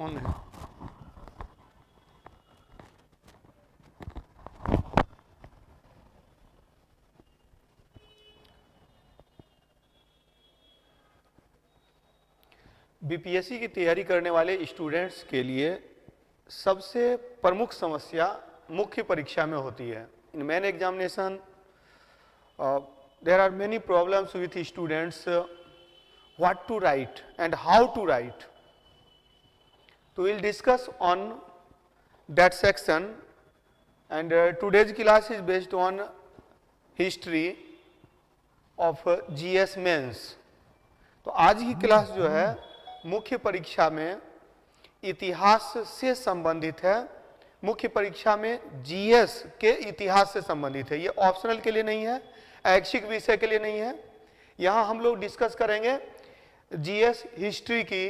On है। BPSC की तैयारी करने वाले स्टूडेंट्स के लिए सबसे प्रमुख समस्या मुख्य परीक्षा में होती है। In main examination there are many problems with students what to write and how to write. तो we'll discuss on that section, and today's class is based on history of GS mains. तो आज की class जो है मुख्य परीक्षा में इतिहास से संबंधित है, मुख्य परीक्षा में जीएस के इतिहास से संबंधित है। ये ऑप्शनल के लिए नहीं है, ऐच्छिक विषय के लिए नहीं है। यहाँ हम लोग डिस्कस करेंगे जीएस हिस्ट्री की,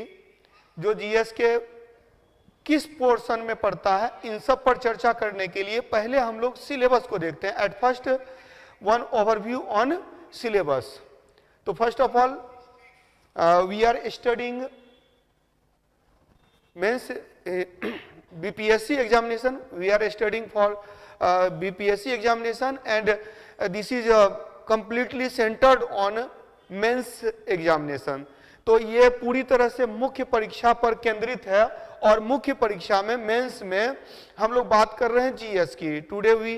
जो जीएस के किस पोर्शन में पड़ता है। इन सब पर चर्चा करने के लिए पहले हम लोग सिलेबस को देखते हैं। At first one overview on syllabus. तो first of all we are studying mains BPSC examination, we are studying for BPSC examination and this is completely centered on mains examination. तो ये पूरी तरह से मुख्य परीक्षा पर केंद्रित है और मुख्य परीक्षा में मेंस में हम लोग बात कर रहे हैं जीएस की। Today we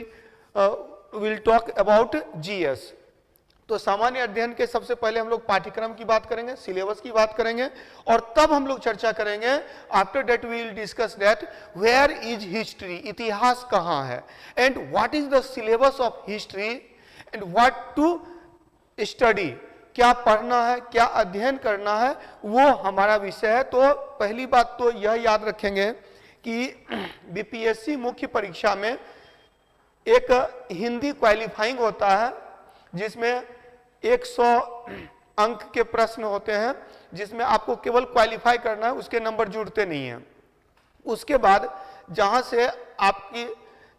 will talk about GS. तो सामान्य अध्ययन के सबसे पहले हम लोग पाठ्यक्रम की बात करेंगे, सिलेबस की बात करेंगे और तब हम लोग चर्चा करेंगे। After that we will discuss that where is history, इतिहास कहाँ है, and what is the syllabus of history and what to study, क्या पढ़ना है, क्या अध्ययन करना है, वो हमारा विषय है। तो पहली बात तो यह याद रखेंगे कि बीपीएससी मुख्य परीक्षा में एक हिंदी क्वालिफाइंग होता है जिसमें 100 अंक के प्रश्न होते हैं, जिसमें आपको केवल क्वालिफाई करना है, उसके नंबर जुड़ते नहीं हैं। उसके बाद जहां से आपकी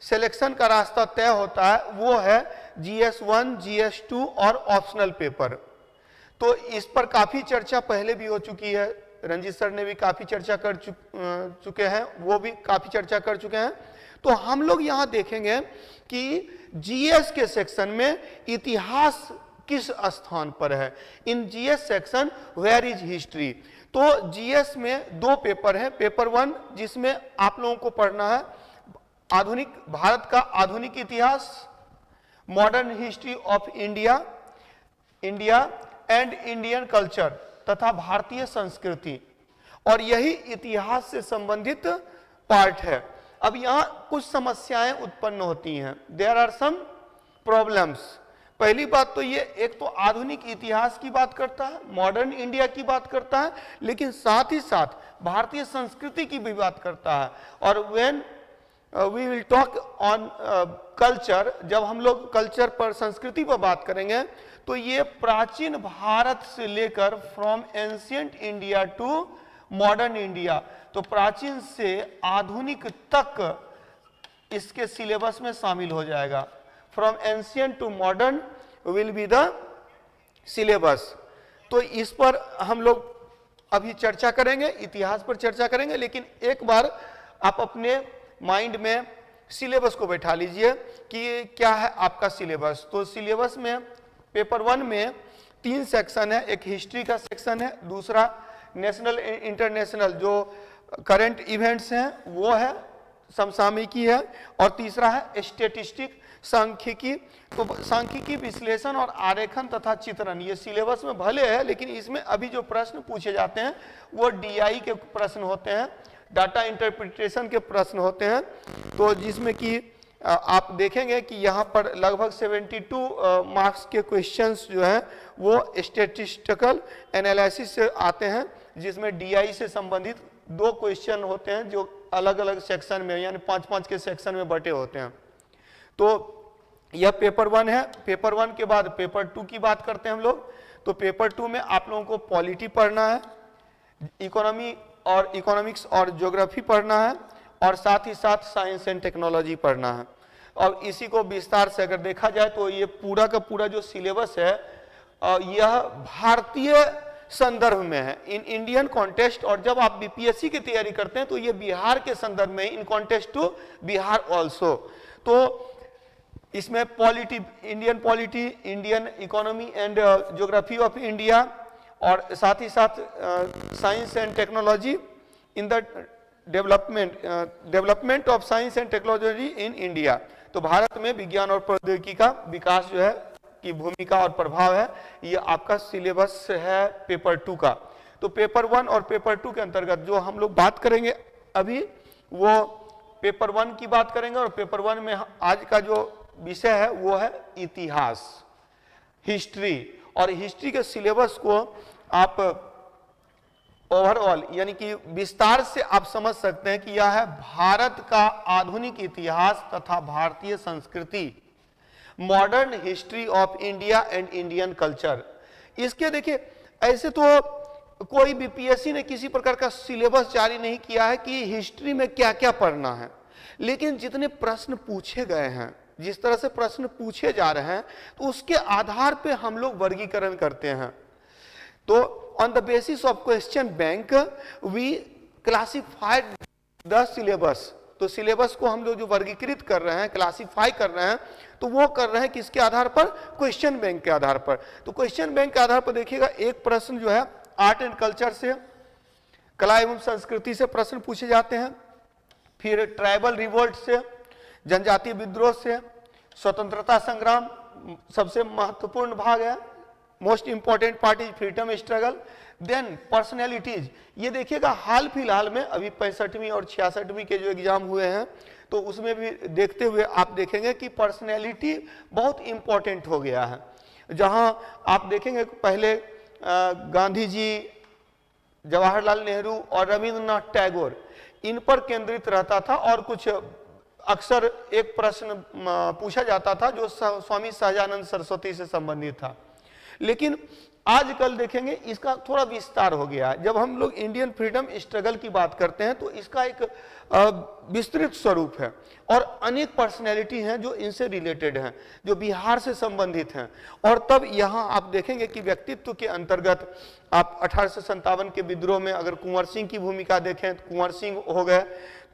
सिलेक्शन का रास्ता तय होता है वो है GS1, GS2 और ऑप्शनल पेपर। तो इस पर काफी चर्चा पहले भी हो चुकी है, रंजीत सर ने भी काफी चर्चा कर चुके हैं, वो भी काफी चर्चा कर चुके हैं। तो हम लोग यहाँ देखेंगे कि जीएस के सेक्शन में इतिहास किस स्थान पर है। In GS section where is history. तो जीएस में दो पेपर हैं। पेपर 1 जिसमें आप लोगों को पढ़ना है आधुनिक भारत का आधुनिक इतिहास, modern history of India, India and Indian culture तथा भारतीय संस्कृति, और यही इतिहास से संबंधित पार्ट है। अब यहां कुछ समस्याएं उत्पन्न होती हैं, देयर आर सम प्रॉब्लम्स। पहली बात तो ये, एक तो आधुनिक इतिहास की बात करता है, मॉडर्न इंडिया की बात करता है, लेकिन साथ ही साथ भारतीय संस्कृति की भी बात करता है। और when we will talk on culture, जब हम लोग कल्चर पर, संस्कृति पर बात करेंगे, तो ये प्राचीन भारत से लेकर from ancient India to modern India, तो प्राचीन से आधुनिक तक इसके सिलेबस में शामिल हो जाएगा। From ancient to modern will be the syllabus. तो इस पर हम लोग अभी चर्चा करेंगे, इतिहास पर चर्चा करेंगे, लेकिन एक बार आप अपने माइंड में सिलेबस को बैठा लीजिए कि क्या है आपका सिलेबस। तो सिलेबस में पेपर 1 में 3 सेक्शन है। एक हिस्ट्री का सेक्शन है, दूसरा नेशनल इंटरनेशनल जो करंट इवेंट्स हैं वो है, समसामयिकी है, और तीसरा है स्टैटिस्टिक, सांख्यिकी। तो सांख्यिकी, विश्लेषण और आरेखन तथा चित्रण, ये सिलेबस में भले है, लेकिन इसमें अभी जो प्रश्न पूछे जाते हैं वो डीआई के प्रश्न होते हैं, डाटा इंटरप्रिटेशन के प्रश्न होते हैं। तो जिसमें कि आप देखेंगे कि यहाँ पर लगभग 72 मार्क्स के क्वेश्चंस जो हैं वो स्टैटिस्टिकल एनालिसिस से आते हैं, जिसमें डीआई से संबंधित 2 क्वेश्चन होते हैं जो अलग अलग सेक्शन में, यानी 5-5 के सेक्शन में बटे होते हैं। तो यह पेपर 1 है। पेपर 1 के बाद पेपर 2 की बात करते हैं हम लोग। तो पेपर 2 में आप लोगों को पॉलिटी पढ़ना है, इकोनॉमी और इकोनॉमिक्स और ज्योग्राफी पढ़ना है, और साथ ही साथ साइंस एंड टेक्नोलॉजी पढ़ना है। और इसी को विस्तार से अगर देखा जाए तो ये पूरा का पूरा जो सिलेबस है यह भारतीय संदर्भ में है, इन इंडियन कॉन्टेक्स्ट। और जब आप बीपीएससी की तैयारी करते हैं तो ये बिहार के संदर्भ में, in context to Bihar also. तो इसमें polity, Indian economy and geography of India, और साथ ही साथ science and technology in the development of science and technology in India. तो भारत में विज्ञान और प्रौद्योगिकी का विकास जो है की भूमिका और प्रभाव है, ये आपका सिलेबस है पेपर 2 का। तो पेपर 1 और पेपर 2 के अंतर्गत जो हम लोग बात करेंगे अभी, वो पेपर 1 की बात करेंगे। और पेपर 1 में आज का जो विषय है वो है इतिहास, हिस्ट्री। और हिस्ट्री के सिलेबस को आप ओवरऑल यानी कि विस्तार से आप समझ सकते हैं कि यह है भारत का आधुनिक इतिहास तथा भारतीय संस्कृति, modern history of India and Indian culture. इसके देखिए ऐसे तो कोई बीपीएससी ने किसी प्रकार का सिलेबस जारी नहीं किया है कि हिस्ट्री में क्या क्या पढ़ना है, लेकिन जितने प्रश्न पूछे गए हैं, जिस तरह से प्रश्न पूछे जा रहे हैं, तो उसके आधार पे हम लोग वर्गीकरण करते हैं। तो on the basis of question bank we classified the syllabus. तो सिलेबस को हम लोग जो वर्गीकृत कर रहे हैं, क्लासिफाई कर रहे हैं, तो वो कर रहे हैं किसके आधार पर? क्वेश्चन बैंक के आधार पर। तो क्वेश्चन बैंक के आधार पर देखिएगा, एक प्रश्न जो है आर्ट एंड कल्चर से, कला एवं संस्कृति से प्रश्न पूछे जाते हैं, फिर ट्राइबल रिवोल्ट से, जनजातीय विद्रोह से, स्वतंत्रता संग्राम सबसे महत्वपूर्ण भाग है, most important part is freedom struggle. Then personalities, ये देखिएगा हाल फिलहाल में अभी 65वीं और 66वीं के जो एग्जाम हुए हैं, तो उसमें भी देखते हुए आप देखेंगे कि पर्सनैलिटी बहुत इंपॉर्टेंट हो गया है। जहां आप देखेंगे पहले गांधी जी, जवाहरलाल नेहरू और रविंद्रनाथ टैगोर, इन पर केंद्रित रहता था, और कुछ अक्सर एक प्रश्न पूछा जाता था जो स्वामी सहजानंद सरस्वती से संबंधित था। लेकिन आजकल देखेंगे इसका थोड़ा विस्तार हो गया है। जब हम लोग इंडियन फ्रीडम स्ट्रगल की बात करते हैं तो इसका एक विस्तृत स्वरूप है, और अनेक पर्सनैलिटी हैं जो इनसे रिलेटेड हैं, जो बिहार से संबंधित हैं। और तब यहाँ आप देखेंगे कि व्यक्तित्व के अंतर्गत आप 1857 के विद्रोह में अगर कुंवर सिंह की भूमिका देखें तो कुंवर सिंह हो गए,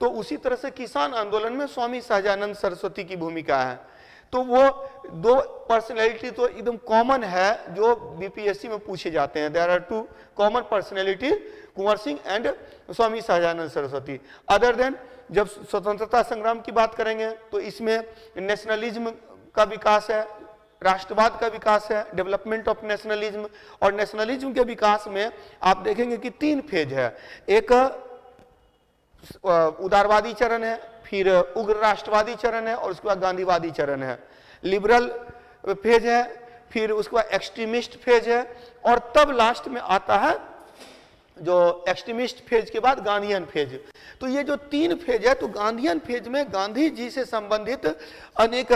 तो उसी तरह से किसान आंदोलन में स्वामी सहजानंद सरस्वती की भूमिका है। तो वो दो पर्सनैलिटी तो एकदम कॉमन है जो बीपीएससी में पूछे जाते हैं। There are two common personality, Kunwar Singh and Swami Sahajanand Saraswati. Other than जब स्वतंत्रता संग्राम की बात करेंगे तो इसमें नेशनलिज्म का विकास है, राष्ट्रवाद का विकास है, डेवलपमेंट ऑफ नेशनलिज्म। और नेशनलिज्म के विकास में आप देखेंगे कि 3 फेज है, एक उदारवादी चरण है, फिर उग्र राष्ट्रवादी चरण है, और उसके बाद गांधीवादी चरण है। लिबरल फेज है, फिर उसके बाद एक्सट्रीमिस्ट फेज है, और तब लास्ट में आता है जो एक्सट्रीमिस्ट फेज के बाद गांधीयन फेज। तो ये जो 3 फेज है, तो गांधीयन फेज में गांधी जी से संबंधित अनेक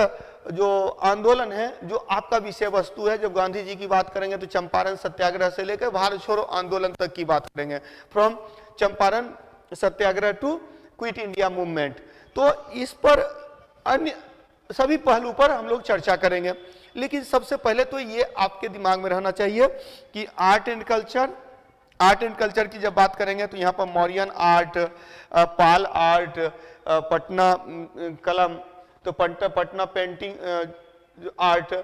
जो आंदोलन है, जो आपका विषय वस्तु है। जब गांधी जी की बात करेंगे तो चंपारण सत्याग्रह से लेकर भारत छोड़ो आंदोलन तक की बात करेंगे, from Champaran Satyagraha to quit India movement. तो इस पर अन्य सभी पहलू पर हम लोग चर्चा करेंगे। लेकिन सबसे पहले तो ये आपके दिमाग में रहना चाहिए कि आर्ट एंड कल्चर की जब बात करेंगे तो यहाँ पर मौर्यन आर्ट, पाल आर्ट, पटना कलम, तो पटना पेंटिंग आर्ट,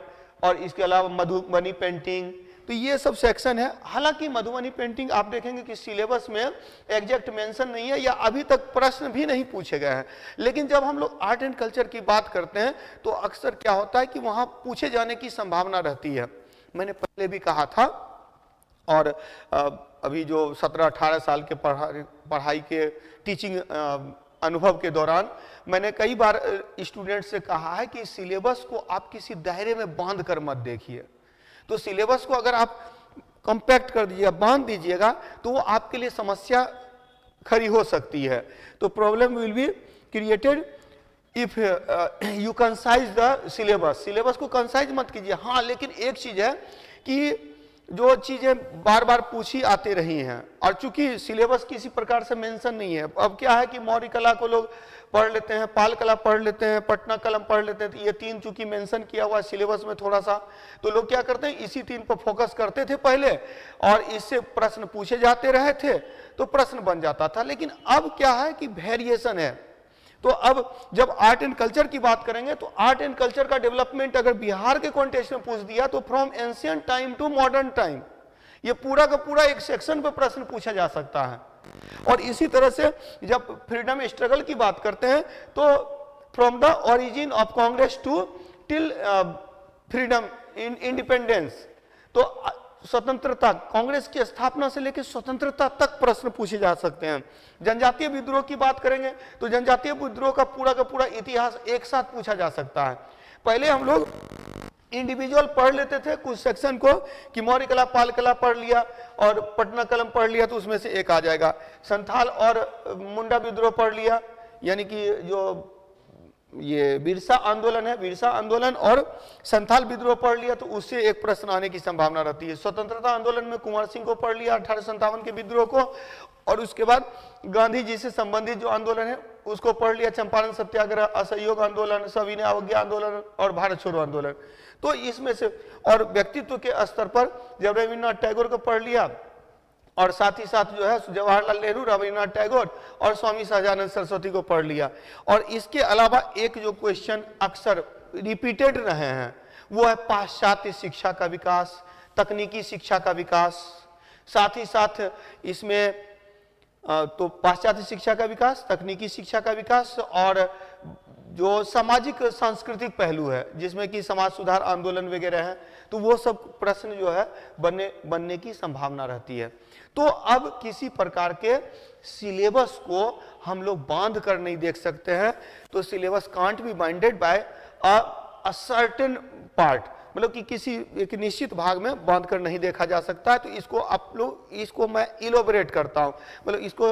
और इसके अलावा मधुबनी पेंटिंग, तो ये सब सेक्शन है। हालांकि मधुबनी पेंटिंग आप देखेंगे कि सिलेबस में एग्जैक्ट मेंशन नहीं है, या अभी तक प्रश्न भी नहीं पूछे गए हैं। लेकिन जब हम लोग आर्ट एंड कल्चर की बात करते हैं तो अक्सर क्या होता है कि वहाँ पूछे जाने की संभावना रहती है। मैंने पहले भी कहा था, और अभी जो 17-18 साल के पढ़ाई के टीचिंग अनुभव के दौरान मैंने कई बार स्टूडेंट से कहा है कि सिलेबस को आप किसी दायरे में बांध कर मत देखिए। तो सिलेबस को अगर आप कंपैक्ट कर दीजिएगा, बांध दीजिएगा, तो वो आपके लिए समस्या खड़ी हो सकती है। तो problem will be created if you concise the syllabus. Syllabus को कंसाइज मत कीजिए। हाँ, लेकिन एक चीज है कि जो चीजें बार बार पूछी आती रही हैं, और चूंकि सिलेबस किसी प्रकार से मेंशन नहीं है, अब क्या है कि मौर्य कला को लोग पढ़ लेते हैं, पाल कला पढ़ लेते हैं, पटना कलम पढ़ लेते हैं, तो ये तीन चूंकि मेंशन किया हुआ है सिलेबस में थोड़ा सा, तो लोग क्या करते हैं इसी तीन पर फोकस करते थे पहले, और इससे प्रश्न पूछे जाते रहे थे तो प्रश्न बन जाता था। लेकिन अब क्या है कि वेरिएशन है। तो अब जब आर्ट एंड कल्चर की बात करेंगे तो आर्ट एंड कल्चर का डेवलपमेंट अगर बिहार के कॉन्टेक्स्ट में पूछ दिया तो from ancient time to modern time, ये पूरा का पूरा एक सेक्शन पे प्रश्न पूछा जा सकता है। और इसी तरह से जब फ्रीडम स्ट्रगल की बात करते हैं तो from the origin of Congress to till freedom independence, तो स्वतंत्रता, कांग्रेस की स्थापना से लेकर स्वतंत्रता तक प्रश्न पूछे जा सकते हैं। जनजातीय विद्रोह की बात करेंगे तो जनजातीय विद्रोह का पूरा इतिहास एक साथ पूछा जा सकता है। पहले हम लोग इंडिविजुअल पढ़ लेते थे कुछ सेक्शन को, कि मौर्य कला पाल कला पढ़ लिया और पटना कलम पढ़ लिया तो उसमें से एक आ जाएगा, संथाल और मुंडा विद्रोह पढ़ लिया, यानी कि जो ये बिरसा आंदोलन है, बिरसा आंदोलन और संथाल विद्रोह पढ़ लिया तो उससे एक प्रश्न आने की संभावना रहती है। स्वतंत्रता आंदोलन में कुंवर सिंह को पढ़ लिया 1857 के विद्रोह को, और उसके बाद गांधी जी से संबंधित जो आंदोलन है उसको पढ़ लिया, चंपारण सत्याग्रह, असहयोग आंदोलन, सविनय अवज्ञा आंदोलन और भारत छोड़ो आंदोलन। तो इसमें से और व्यक्तित्व के स्तर पर जब रविन्द्रनाथ टैगोर को पढ़ लिया, और साथ ही साथ जो है जवाहरलाल नेहरू, रविन्द्रनाथ टैगोर और स्वामी सहजानंद सरस्वती को पढ़ लिया। और इसके अलावा एक जो क्वेश्चन अक्सर रिपीटेड रहे हैं वो है पाश्चात्य शिक्षा का विकास, तकनीकी शिक्षा का विकास, साथ ही साथ इसमें तो पाश्चात्य शिक्षा का विकास, तकनीकी शिक्षा का विकास और जो सामाजिक सांस्कृतिक पहलू है जिसमें कि समाज सुधार आंदोलन वगैरह है, तो वो सब प्रश्न जो है बनने की संभावना रहती है। तो अब किसी प्रकार के सिलेबस को हम लोग बांध कर नहीं देख सकते हैं, तो syllabus can't be binded by a certain part, मतलब कि किसी एक निश्चित भाग में बांध कर नहीं देखा जा सकता है। तो इसको आप लोग, इसको मैं इलोबरेट करता हूं, मतलब इसको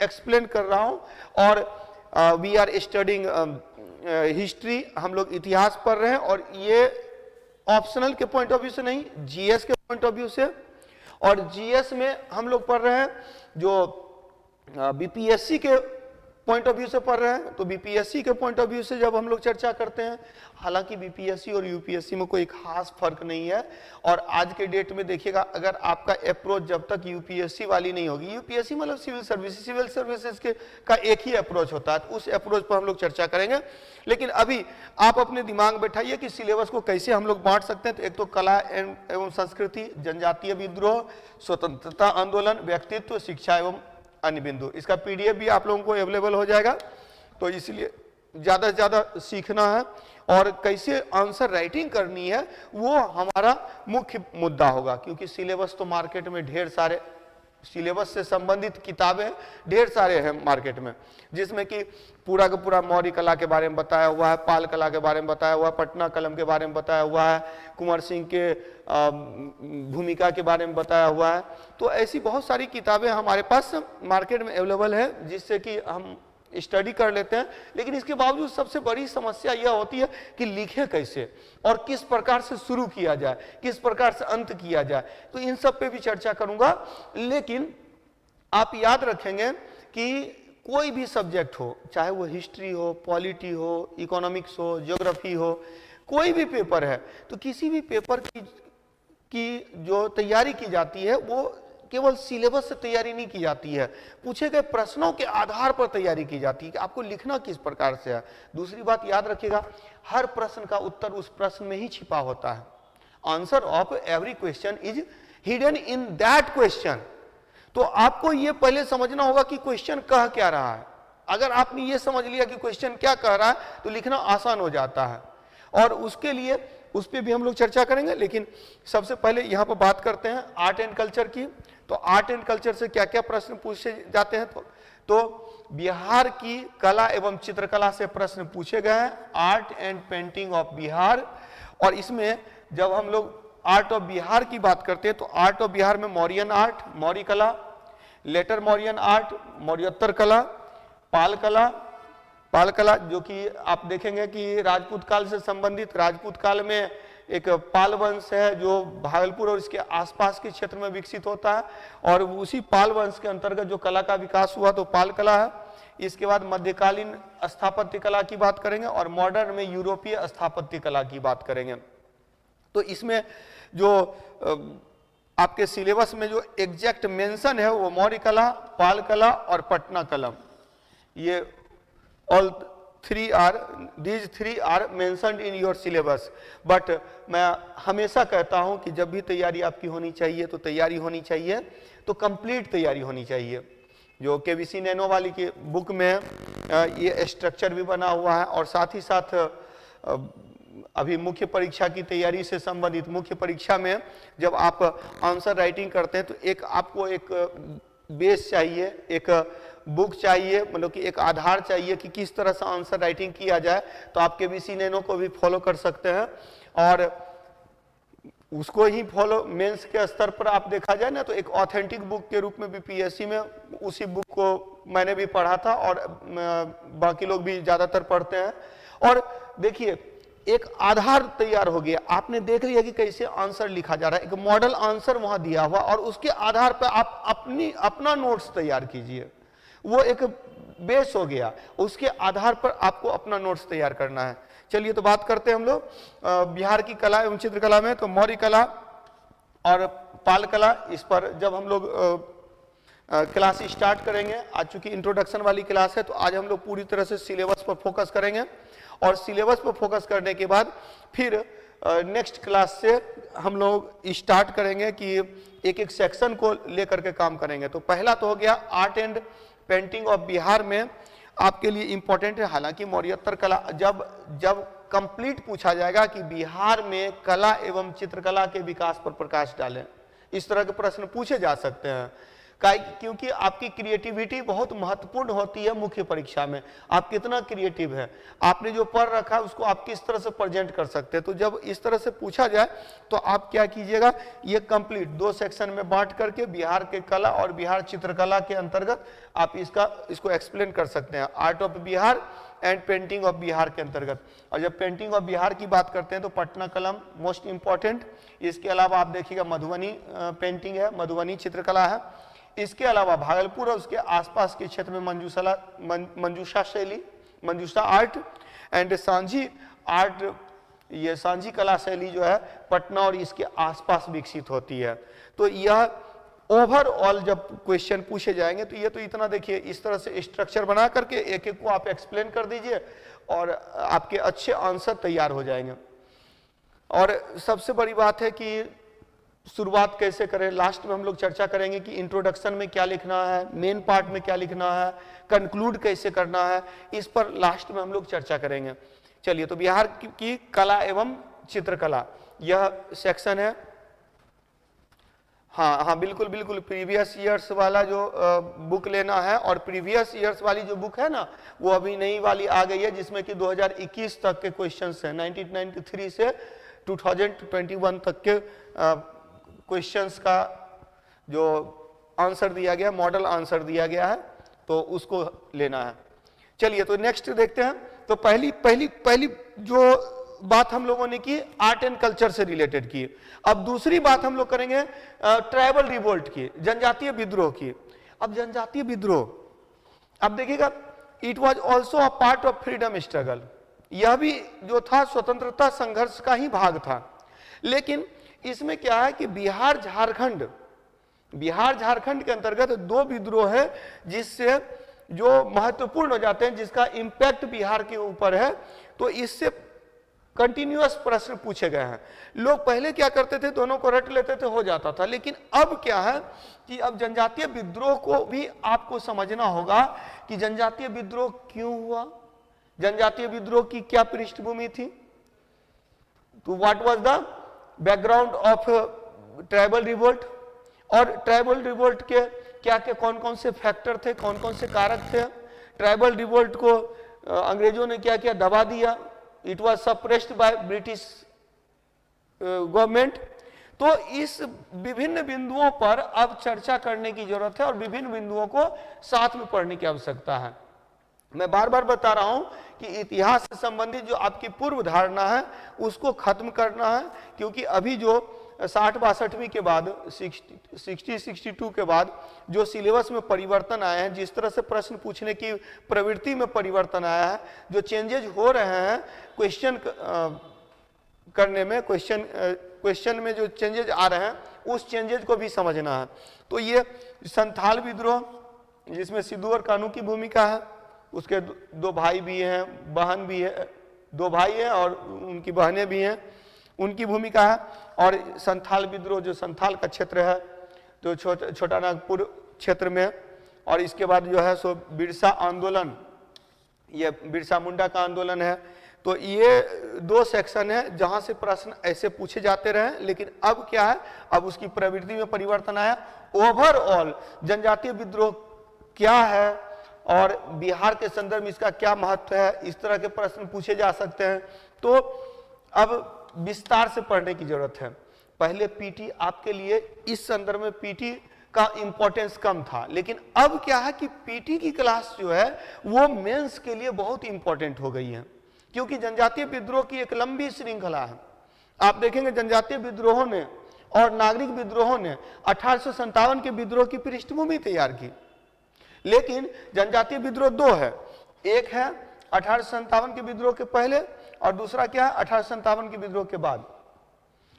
एक्सप्लेन कर रहा हूं। और वी आर स्टडिंग हिस्ट्री, हम लोग इतिहास पढ़ रहे हैं, और ये ऑप्शनल के पॉइंट ऑफ व्यू से नहीं, जीएस के पॉइंट ऑफ व्यू से। और जीएस में हम लोग पढ़ रहे हैं जो बीपीएससी के पॉइंट ऑफ व्यू से पढ़ रहे हैं। तो बीपीएससी के पॉइंट ऑफ व्यू से जब हम लोग चर्चा करते हैं, हालांकि बीपीएससी और यूपीएससी में कोई खास फर्क नहीं है। और आज के डेट में देखिएगा, अगर आपका अप्रोच जब तक यूपीएससी वाली नहीं होगी, यूपीएससी मतलब सिविल सर्विसेज के का एक ही अप्रोच होता है, तो उस अप्रोच पर हम लोग चर्चा करेंगे। लेकिन अभी आप अपने दिमाग बैठाइए कि सिलेबस को कैसे हम लोग बांट सकते हैं। तो एक तो कला एवं संस्कृति, जनजातीय विद्रोह, स्वतंत्रता आंदोलन, व्यक्तित्व, शिक्षा एवं अन्य बिंदु, इसका पीडीएफ भी आप लोगों को अवेलेबल हो जाएगा। तो इसलिए ज़्यादा से ज़्यादा सीखना है और कैसे आंसर राइटिंग करनी है वो हमारा मुख्य मुद्दा होगा, क्योंकि सिलेबस तो मार्केट में ढेर सारे, सिलेबस से संबंधित किताबें ढेर सारे हैं मार्केट में, जिसमें कि पूरा का पूरा मौर्य कला के बारे में बताया हुआ है, पाल कला के बारे में बताया हुआ है, पटना कलम के बारे में बताया हुआ है, कुंवर सिंह के भूमिका के बारे में बताया हुआ है। तो ऐसी बहुत सारी किताबें हमारे पास मार्केट में अवेलेबल है जिससे कि हम स्टडी कर लेते हैं। लेकिन इसके बावजूद सबसे बड़ी समस्या यह होती है कि लिखे कैसे और किस प्रकार से शुरू किया जाए, किस प्रकार से अंत किया जाए। तो इन सब पे भी चर्चा करूंगा। लेकिन आप याद रखेंगे कि कोई भी सब्जेक्ट हो, चाहे वो हिस्ट्री हो, पॉलिटी हो, इकोनॉमिक्स हो, ज्योग्राफी हो, कोई भी पेपर है, तो किसी भी पेपर की जो तैयारी की जाती है वो केवल सिलेबस से तैयारी नहीं की जाती है, पूछे गए प्रश्नों के आधार पर तैयारी की जाती है कि आपको लिखना किस प्रकार से है। दूसरी बात याद रखिएगा, हर प्रश्न का उत्तर उस प्रश्न में ही छिपा होता है। Answer of every question is hidden in that question. तो आपको ये पहले समझना होगा कि क्वेश्चन कह क्या रहा है। अगर आपने ये समझ लिया कि क्वेश्चन क्या कह रहा है तो लिखना आसान हो जाता है। और उसके लिए उस पर भी हम लोग चर्चा करेंगे। लेकिन सबसे पहले यहाँ पर बात करते हैं आर्ट एंड कल्चर की। तो आर्ट एंड कल्चर से क्या क्या प्रश्न पूछे जाते हैं, तो बिहार की कला एवं चित्रकला से प्रश्न पूछे गए हैं, art and painting of Bihar. और इसमें जब हम लोग आर्ट ऑफ बिहार की बात करते हैं तो आर्ट ऑफ बिहार में मौर्यन आर्ट, मौर्य कला, लेटर मौर्यन आर्ट, मौर्योत्तर कला, पाल कला जो कि आप देखेंगे कि राजपूत काल से संबंधित, राजपूत काल में एक पाल वंश है जो भागलपुर और इसके आसपास के क्षेत्र में विकसित होता है, और उसी पाल वंश के अंतर्गत जो कला का विकास हुआ तो पाल कला है। इसके बाद मध्यकालीन स्थापत्य कला की बात करेंगे और मॉडर्न में यूरोपीय स्थापत्य कला की बात करेंगे। तो इसमें जो आपके सिलेबस में जो एग्जैक्ट मेंशन है वो मौर्य कला, पाल कला और पटना कला, ये all these three are mentioned in your syllabus। But मैं हमेशा कहता हूं कि जब भी तैयारी आपकी होनी चाहिए तो तैयारी होनी चाहिए तो कंप्लीट तैयारी होनी चाहिए। जो केबीसी नैनो वाली की बुक में ये स्ट्रक्चर भी बना हुआ है, और साथ ही साथ अभी मुख्य परीक्षा की तैयारी से संबंधित मुख्य परीक्षा में जब आप आंसर राइटिंग करते हैं तो एक आपको एक बेस चाहिए, एक बुक चाहिए, मतलब कि एक आधार चाहिए कि किस तरह से आंसर राइटिंग किया जाए। तो आप केबीसी नैनो को भी फॉलो कर सकते हैं, और उसको ही फॉलो मेंस के स्तर पर आप देखा जाए ना तो एक ऑथेंटिक बुक के रूप में भी पीएससी में उसी बुक को मैंने भी पढ़ा था और बाकी लोग भी ज्यादातर पढ़ते हैं। और देखिए एक आधार तैयार हो गया, आपने देख लिया कि कैसे आंसर लिखा जा रहा है, एक मॉडल आंसर वहां दिया हुआ, और उसके आधार पर आप अपना नोट्स तैयार कीजिए, वो एक बेस हो गया, उसके आधार पर आपको अपना नोट्स तैयार करना है। चलिए तो बात करते हैं हम लोग बिहार की कला एवं चित्रकला में। तो मौर्य कला और पाल कला, इस पर जब हम लोग क्लास स्टार्ट करेंगे, आज चूंकि इंट्रोडक्शन वाली क्लास है तो आज हम लोग पूरी तरह से सिलेबस पर फोकस करेंगे, और सिलेबस पर फोकस करने के बाद फिर नेक्स्ट क्लास से हम लोग स्टार्ट करेंगे कि एक एक सेक्शन को लेकर के काम करेंगे। तो पहला तो हो गया art and painting of Bihar में आपके लिए इंपॉर्टेंट है। हालांकि मौर्योत्तर कला जब कंप्लीट पूछा जाएगा कि बिहार में कला एवं चित्रकला के विकास पर प्रकाश डालें, इस तरह के प्रश्न पूछे जा सकते हैं, क्योंकि आपकी क्रिएटिविटी बहुत महत्वपूर्ण होती है मुख्य परीक्षा में। आप कितना क्रिएटिव है, आपने जो पढ़ रखा है उसको आप किस तरह से प्रेजेंट कर सकते हैं। तो जब इस तरह से पूछा जाए तो आप क्या कीजिएगा, ये कंप्लीट 2 सेक्शन में बांट करके बिहार के कला और बिहार चित्रकला के अंतर्गत आप इसको एक्सप्लेन कर सकते हैं, art of Bihar and painting of Bihar के अंतर्गत। और जब पेंटिंग ऑफ बिहार की बात करते हैं तो पटना कलम मोस्ट इंपॉर्टेंट, इसके अलावा आप देखिएगा मधुबनी पेंटिंग है, मधुबनी चित्रकला है, इसके अलावा भागलपुर और उसके आसपास के क्षेत्र में मंजूषा शैली, मंजूषा आर्ट एंड सांझी आर्ट, ये सांझी कला शैली जो है पटना और इसके आसपास विकसित होती है। तो यह ओवरऑल जब क्वेश्चन पूछे जाएंगे तो ये तो इतना देखिए, इस तरह से स्ट्रक्चर बना करके एक एक को आप एक्सप्लेन कर दीजिए और आपके अच्छे आंसर तैयार हो जाएंगे। और सबसे बड़ी बात है कि शुरुआत कैसे करें, लास्ट में हम लोग चर्चा करेंगे कि इंट्रोडक्शन में क्या लिखना है, मेन पार्ट में क्या लिखना है, कंक्लूड कैसे करना है, इस पर लास्ट में हम लोग चर्चा करेंगे। चलिए तो बिहार की कला एवं चित्रकला यह सेक्शन है। हाँ बिल्कुल बिल्कुल, प्रीवियस ईयर्स वाला जो बुक लेना है, और प्रीवियस ईयर्स वाली जो बुक है ना वो अभी नई वाली आ गई है जिसमें कि 2021 तक के क्वेश्चंस हैं, 1993 से 2021 तक के क्वेश्चंस का जो आंसर दिया गया, मॉडल आंसर दिया गया है, तो उसको लेना है। चलिए तो नेक्स्ट देखते हैं। तो पहली जो बात हम लोगों ने की आर्ट एंड कल्चर से रिलेटेड की। अब दूसरी बात हम लोग करेंगे ट्राइबल रिवोल्ट की, जनजातीय विद्रोह की। अब जनजातीय विद्रोह, अब देखिएगा, it was also a part of freedom struggle, यह भी जो था स्वतंत्रता संघर्ष का ही भाग था। लेकिन इसमें क्या है कि बिहार झारखंड के अंतर्गत 2 विद्रोह है जिससे जो महत्वपूर्ण हो जाते हैं, जिसका इंपैक्ट बिहार के ऊपर है। तो इससे कंटिन्यूअस प्रश्न पूछे गए हैं। लोग पहले क्या करते थे, दोनों को रट लेते थे, हो जाता था। लेकिन अब क्या है कि अब जनजातीय विद्रोह को भी आपको समझना होगा कि जनजातीय विद्रोह क्यों हुआ, जनजातीय विद्रोह की क्या पृष्ठभूमि थी, तो what was the background of tribal revolt, और ट्राइबल रिवोल्ट के क्या क्या कौन कौन से फैक्टर थे, कौन कौन से कारक थे। ट्राइबल रिवोल्ट को अंग्रेजों ने क्या क्या दबा दिया, it was suppressed by British government. तो इस विभिन्न बिंदुओं पर अब चर्चा करने की जरूरत है और विभिन्न बिंदुओं को साथ में पढ़ने की आवश्यकता है। मैं बार बार बता रहा हूं कि इतिहास से संबंधित जो आपकी पूर्व धारणा है उसको खत्म करना है, क्योंकि अभी जो 60-62वीं के बाद 62 के बाद जो सिलेबस में परिवर्तन आए हैं, जिस तरह से प्रश्न पूछने की प्रवृत्ति में परिवर्तन आया है, जो चेंजेज हो रहे हैं क्वेश्चन करने में, क्वेश्चन में जो चेंजेज आ रहे हैं उस चेंजेज को भी समझना है। तो ये संथाल विद्रोह जिसमें सिद्धू और कान्हू की भूमिका है, उसके दो भाई भी हैं, बहन भी है, 2 भाई हैं और उनकी बहनें भी हैं, उनकी भूमिका है। और संथाल विद्रोह जो संथाल का क्षेत्र है तो छोटा नागपुर क्षेत्र में, और इसके बाद जो है सो बिरसा आंदोलन, ये बिरसा मुंडा का आंदोलन है। तो ये 2 सेक्शन है जहां से प्रश्न ऐसे पूछे जाते रहे, लेकिन अब क्या है, अब उसकी प्रवृत्ति में परिवर्तन आया। ओवरऑल जनजातीय विद्रोह क्या है और बिहार के संदर्भ में इसका क्या महत्व है, इस तरह के प्रश्न पूछे जा सकते हैं। तो अब विस्तार से पढ़ने की जरूरत है। पहले पीटी आपके लिए इस संदर्भ में पीटी का इंपॉर्टेंस कम था, लेकिन अब क्या है कि पीटी की क्लास जो है वो मेंस के लिए बहुत इंपॉर्टेंट हो गई है, क्योंकि जनजातीय विद्रोह की एक लंबी श्रृंखला है। आप देखेंगे जनजातीय विद्रोहों ने और नागरिक विद्रोहों ने 1857 के विद्रोह की पृष्ठभूमि तैयार की, लेकिन जनजातीय विद्रोह 2 है। एक है 1857 के विद्रोह के पहले और दूसरा क्या है 1857 के विद्रोह के बाद।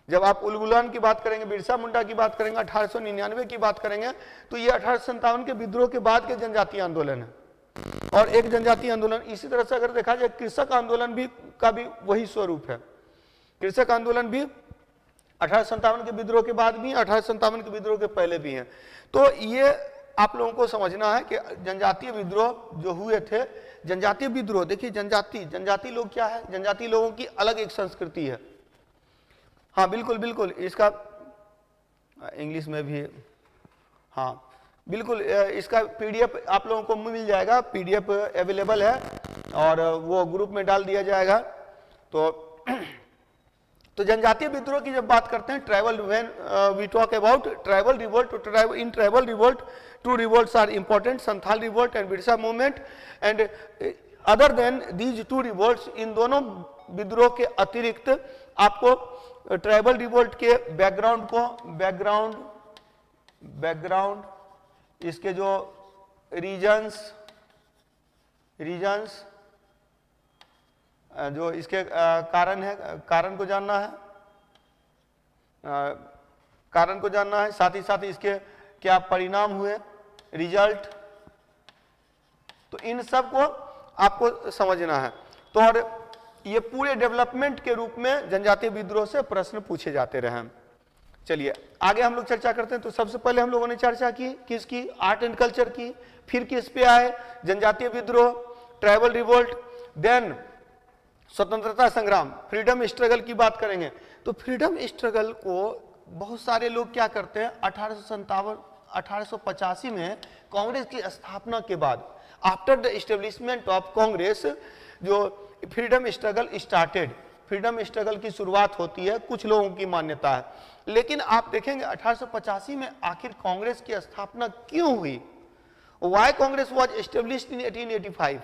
जब आप उलगुलान की बात करेंगे, बिरसा मुंडा की बात करेंगे, 1899 की बात करेंगे, तो ये 1857 के विद्रोह के बाद के जनजातीय आंदोलन है। और एक जनजातीय आंदोलन इसी तरह से अगर देखा जाए कृषक आंदोलन भी का भी वही स्वरूप है। कृषक आंदोलन भी 1857 के विद्रोह के बाद भी, 1857 के विद्रोह के पहले भी है। तो ये आप लोगों को समझना है कि जनजातीय विद्रोह जो हुए थे, जनजातीय विद्रोह देखिए, जनजाति लोग क्या है, जनजाति लोगों की अलग एक संस्कृति है। हाँ बिल्कुल बिल्कुल, इसका इंग्लिश में भी, हाँ बिल्कुल, इसका पीडीएफ आप लोगों को मिल जाएगा, पीडीएफ अवेलेबल है और वो ग्रुप में डाल दिया जाएगा। तो जनजातीय विद्रोह की जब बात करते हैं, tribal, when we talk about tribal revolt, in tribal revolt 2 revolts are important, Santhal revolt and Birsa movement. And other than these 2 revolts, इन दोनों विद्रोह के अतिरिक्त आपको ट्राइबल रिवोल्ट के बैकग्राउंड इसके जो रीजन्स जो इसके कारण है, कारण को जानना है, साथ ही साथ इसके क्या परिणाम हुए, रिजल्ट, तो इन सब को आपको समझना है। तो और ये पूरे डेवलपमेंट के रूप में जनजातीय विद्रोह से प्रश्न पूछे जाते रहे। चलिए आगे हम लोग चर्चा करते हैं। तो सबसे पहले हम लोगों ने चर्चा की किसकी, आर्ट एंड कल्चर की, फिर किस पे आए, जनजातीय विद्रोह, ट्राइबल रिवोल्ट, देन स्वतंत्रता संग्राम, फ्रीडम स्ट्रगल की बात करेंगे। तो फ्रीडम स्ट्रगल को बहुत सारे लोग क्या करते हैं, 1885 में कांग्रेस की स्थापना के बाद, after the establishment of Congress, जो freedom struggle started, freedom struggle की शुरुआत होती है, कुछ लोगों की मान्यता है। लेकिन आप देखेंगे 1885 में आखिर कांग्रेस की स्थापना क्यों हुई, why Congress was established in 1885।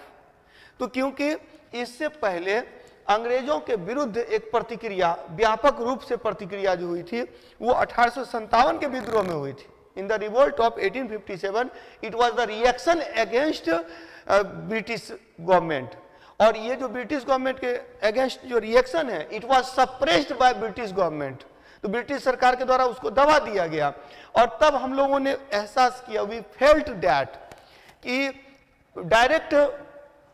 तो क्योंकि इससे पहले अंग्रेजों के विरुद्ध एक प्रतिक्रिया, व्यापक रूप से प्रतिक्रिया जो हुई थी, वो 1857 के विद्रोह में हुई थी। In the revolt of 1857 it was the reaction against British government. और ये जो ब्रिटिश गवर्नमेंट के अगेंस्ट जो रिएक्शन है, it was suppressed by British government. तो ब्रिटिश सरकार के द्वारा उसको दबा दिया गया। और तब हम लोगों ने एहसास किया, वी फेल्ट दैट कि direct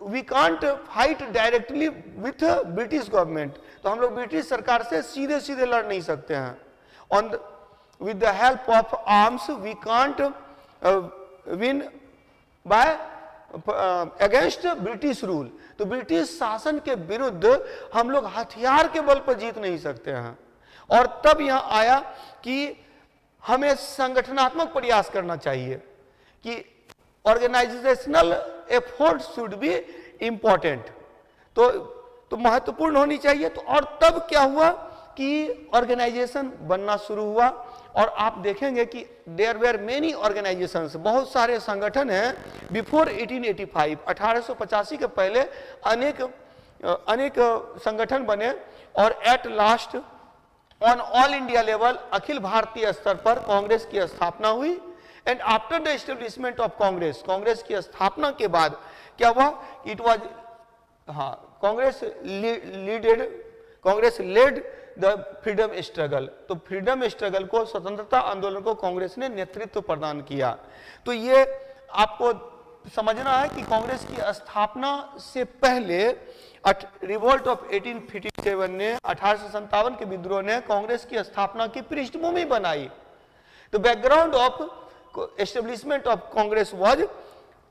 we can't fight directly with British government. तो हम लोग ब्रिटिश सरकार से सीधे सीधे लड़ नहीं सकते हैं। On with the help of arms we can't win by against British rule. तो ब्रिटिश शासन के विरुद्ध हम लोग हथियार के बल पर जीत नहीं सकते हैं। और तब यहां आया कि हमें संगठनात्मक प्रयास करना चाहिए कि organisational effort should be important, तो महत्वपूर्ण होनी चाहिए। तो और तब क्या हुआ की ऑर्गेनाइजेशन बनना शुरू हुआ और आप देखेंगे कि देयर वेर मेनी ऑर्गेनाइजेशंस, बहुत सारे संगठन हैं बिफोर 1885, 1885 के पहले अनेक संगठन बने और at last on all India level, अखिल भारतीय स्तर पर कांग्रेस की स्थापना हुई। And after the establishment of Congress, Congress की स्थापना के बाद क्या हुआ, it was Congress led the freedom struggle. तो फ्रीडम स्ट्रगल को, स्वतंत्रता आंदोलन को कांग्रेस ने नेतृत्व प्रदान किया। तो ये आपको समझना है कि कांग्रेस की स्थापना से पहले रिवोल्ट ऑफ 1857 ने, 1857 के विद्रोह ने कांग्रेस की स्थापना की पृष्ठभूमि बनाई। The background of establishment of Congress was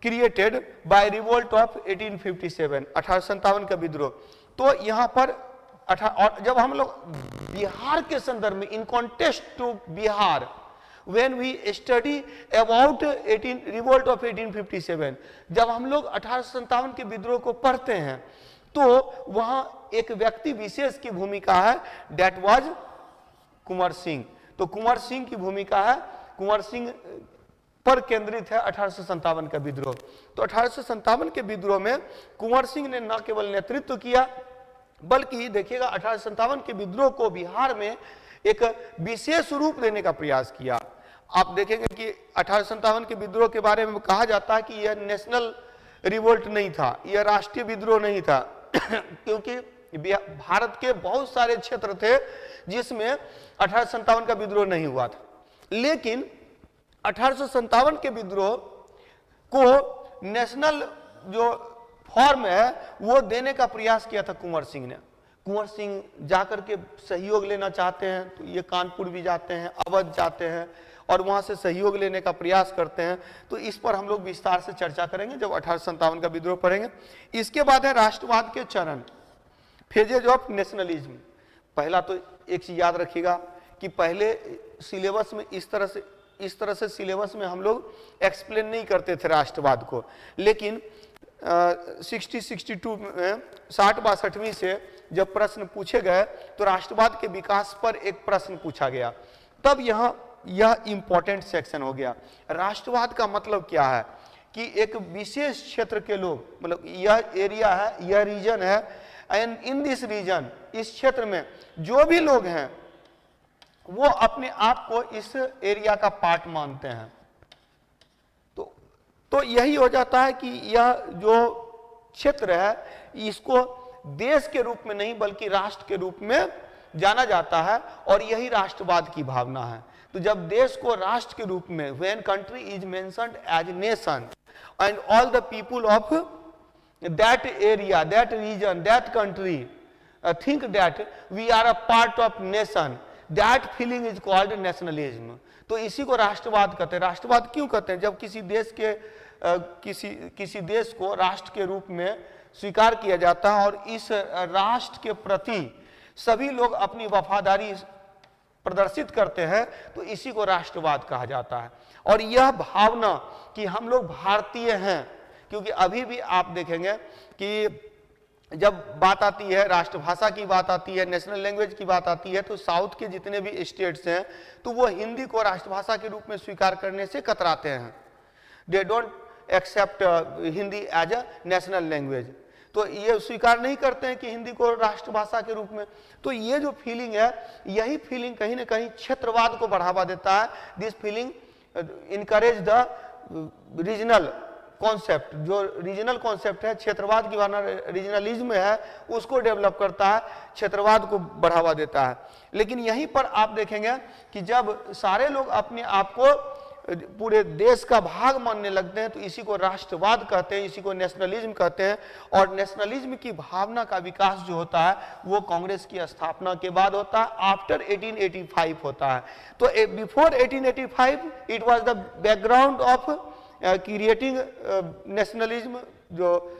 created by revolt of 1857, 1857 का विद्रोह। तो यहां पर और जब हम लोग बिहार के संदर्भ में, in contest to Bihar, when we study about revolt of 1857, जब हम लोग 1857 के विद्रोह को पढ़ते हैं तो वहां एक व्यक्ति विशेष की भूमिका है, दैट वाज कुंवर सिंह। तो कुंवर सिंह की भूमिका है, कुंवर सिंह पर केंद्रित है 1857 का विद्रोह। तो 1857 के विद्रोह में कुंवर सिंह ने न केवल नेतृत्व किया, बल्कि देखिएगा 1857 के विद्रोह को बिहार में एक विशेष रूप देने का प्रयास किया। आप देखेंगे कि 1857 के विद्रोह के बारे में कहा जाता है कि यह नेशनल रिवोल्ट नहीं था, यह राष्ट्रीय विद्रोह नहीं था क्योंकि भारत के बहुत सारे क्षेत्र थे जिसमें 1857 का विद्रोह नहीं हुआ था। लेकिन 1857 के विद्रोह को नेशनल जो फॉर्म है वो देने का प्रयास किया था कुंवर सिंह ने। कुंवर सिंह जाकर के सहयोग लेना चाहते हैं तो ये कानपुर भी जाते हैं, अवध जाते हैं और वहां से सहयोग लेने का प्रयास करते हैं। तो इस पर हम लोग विस्तार से चर्चा करेंगे जब 1857 का विद्रोह पढ़ेंगे। इसके बाद है राष्ट्रवाद के चरण, फेजेज ऑफ नेशनलिज्म। पहला तो एक चीज याद रखिएगा कि पहले सिलेबस में इस तरह से सिलेबस में हम लोग एक्सप्लेन नहीं करते थे राष्ट्रवाद को, लेकिन 60-62 में 60-62वीं से जब प्रश्न पूछे गए तो राष्ट्रवाद के विकास पर एक प्रश्न पूछा गया, तब यह इंपॉर्टेंट सेक्शन हो गया। राष्ट्रवाद का मतलब क्या है कि एक विशेष क्षेत्र के लोग, मतलब यह एरिया है, यह रीजन है, एंड इन दिस रीजन, इस क्षेत्र में जो भी लोग हैं वो अपने आप को इस एरिया का पार्ट मानते हैं। तो यही हो जाता है कि यह जो क्षेत्र है इसको देश के रूप में नहीं बल्कि राष्ट्र के रूप में जाना जाता है और यही राष्ट्रवाद की भावना है। तो जब देश को राष्ट्र के रूप में, when country is mentioned as nation and all the people of that area, that region, that country think that we are a part of nation, that feeling is called nationalism. तो इसी को राष्ट्रवाद कहते हैं। राष्ट्रवाद क्यों कहते हैं? जब किसी देश के किसी देश को राष्ट्र के रूप में स्वीकार किया जाता है और इस राष्ट्र के प्रति सभी लोग अपनी वफादारी प्रदर्शित करते हैं तो इसी को राष्ट्रवाद कहा जाता है। और यह भावना कि हम लोग भारतीय हैं, क्योंकि अभी भी आप देखेंगे कि जब बात आती है राष्ट्रभाषा की बात आती है, नेशनल लैंग्वेज की बात आती है, तो साउथ के जितने भी स्टेट्स हैं तो वो हिंदी को राष्ट्रभाषा के रूप में स्वीकार करने से कतराते हैं। They don't accept Hindi as a national language. तो ये स्वीकार नहीं करते हैं कि हिंदी को राष्ट्रभाषा के रूप में। तो ये जो फीलिंग है, यही फीलिंग कहीं ना कहीं क्षेत्रवाद को बढ़ावा देता है। This feeling encourage the regional concept. जो रीजनल कॉन्सेप्ट है, क्षेत्रवाद की भावना, रीजनलिज्म है, उसको डेवलप करता है, क्षेत्रवाद को बढ़ावा देता है। लेकिन यहीं पर आप देखेंगे कि जब सारे लोग अपने आप को पूरे देश का भाग मानने लगते हैं तो इसी को राष्ट्रवाद कहते हैं, इसी को नेशनलिज्म कहते हैं। और नेशनलिज्म की भावना का विकास जो होता है वो कांग्रेस की स्थापना के बाद होता है, आफ्टर 1885 होता है। तो before 1885 it was the background of creating nationalism, जो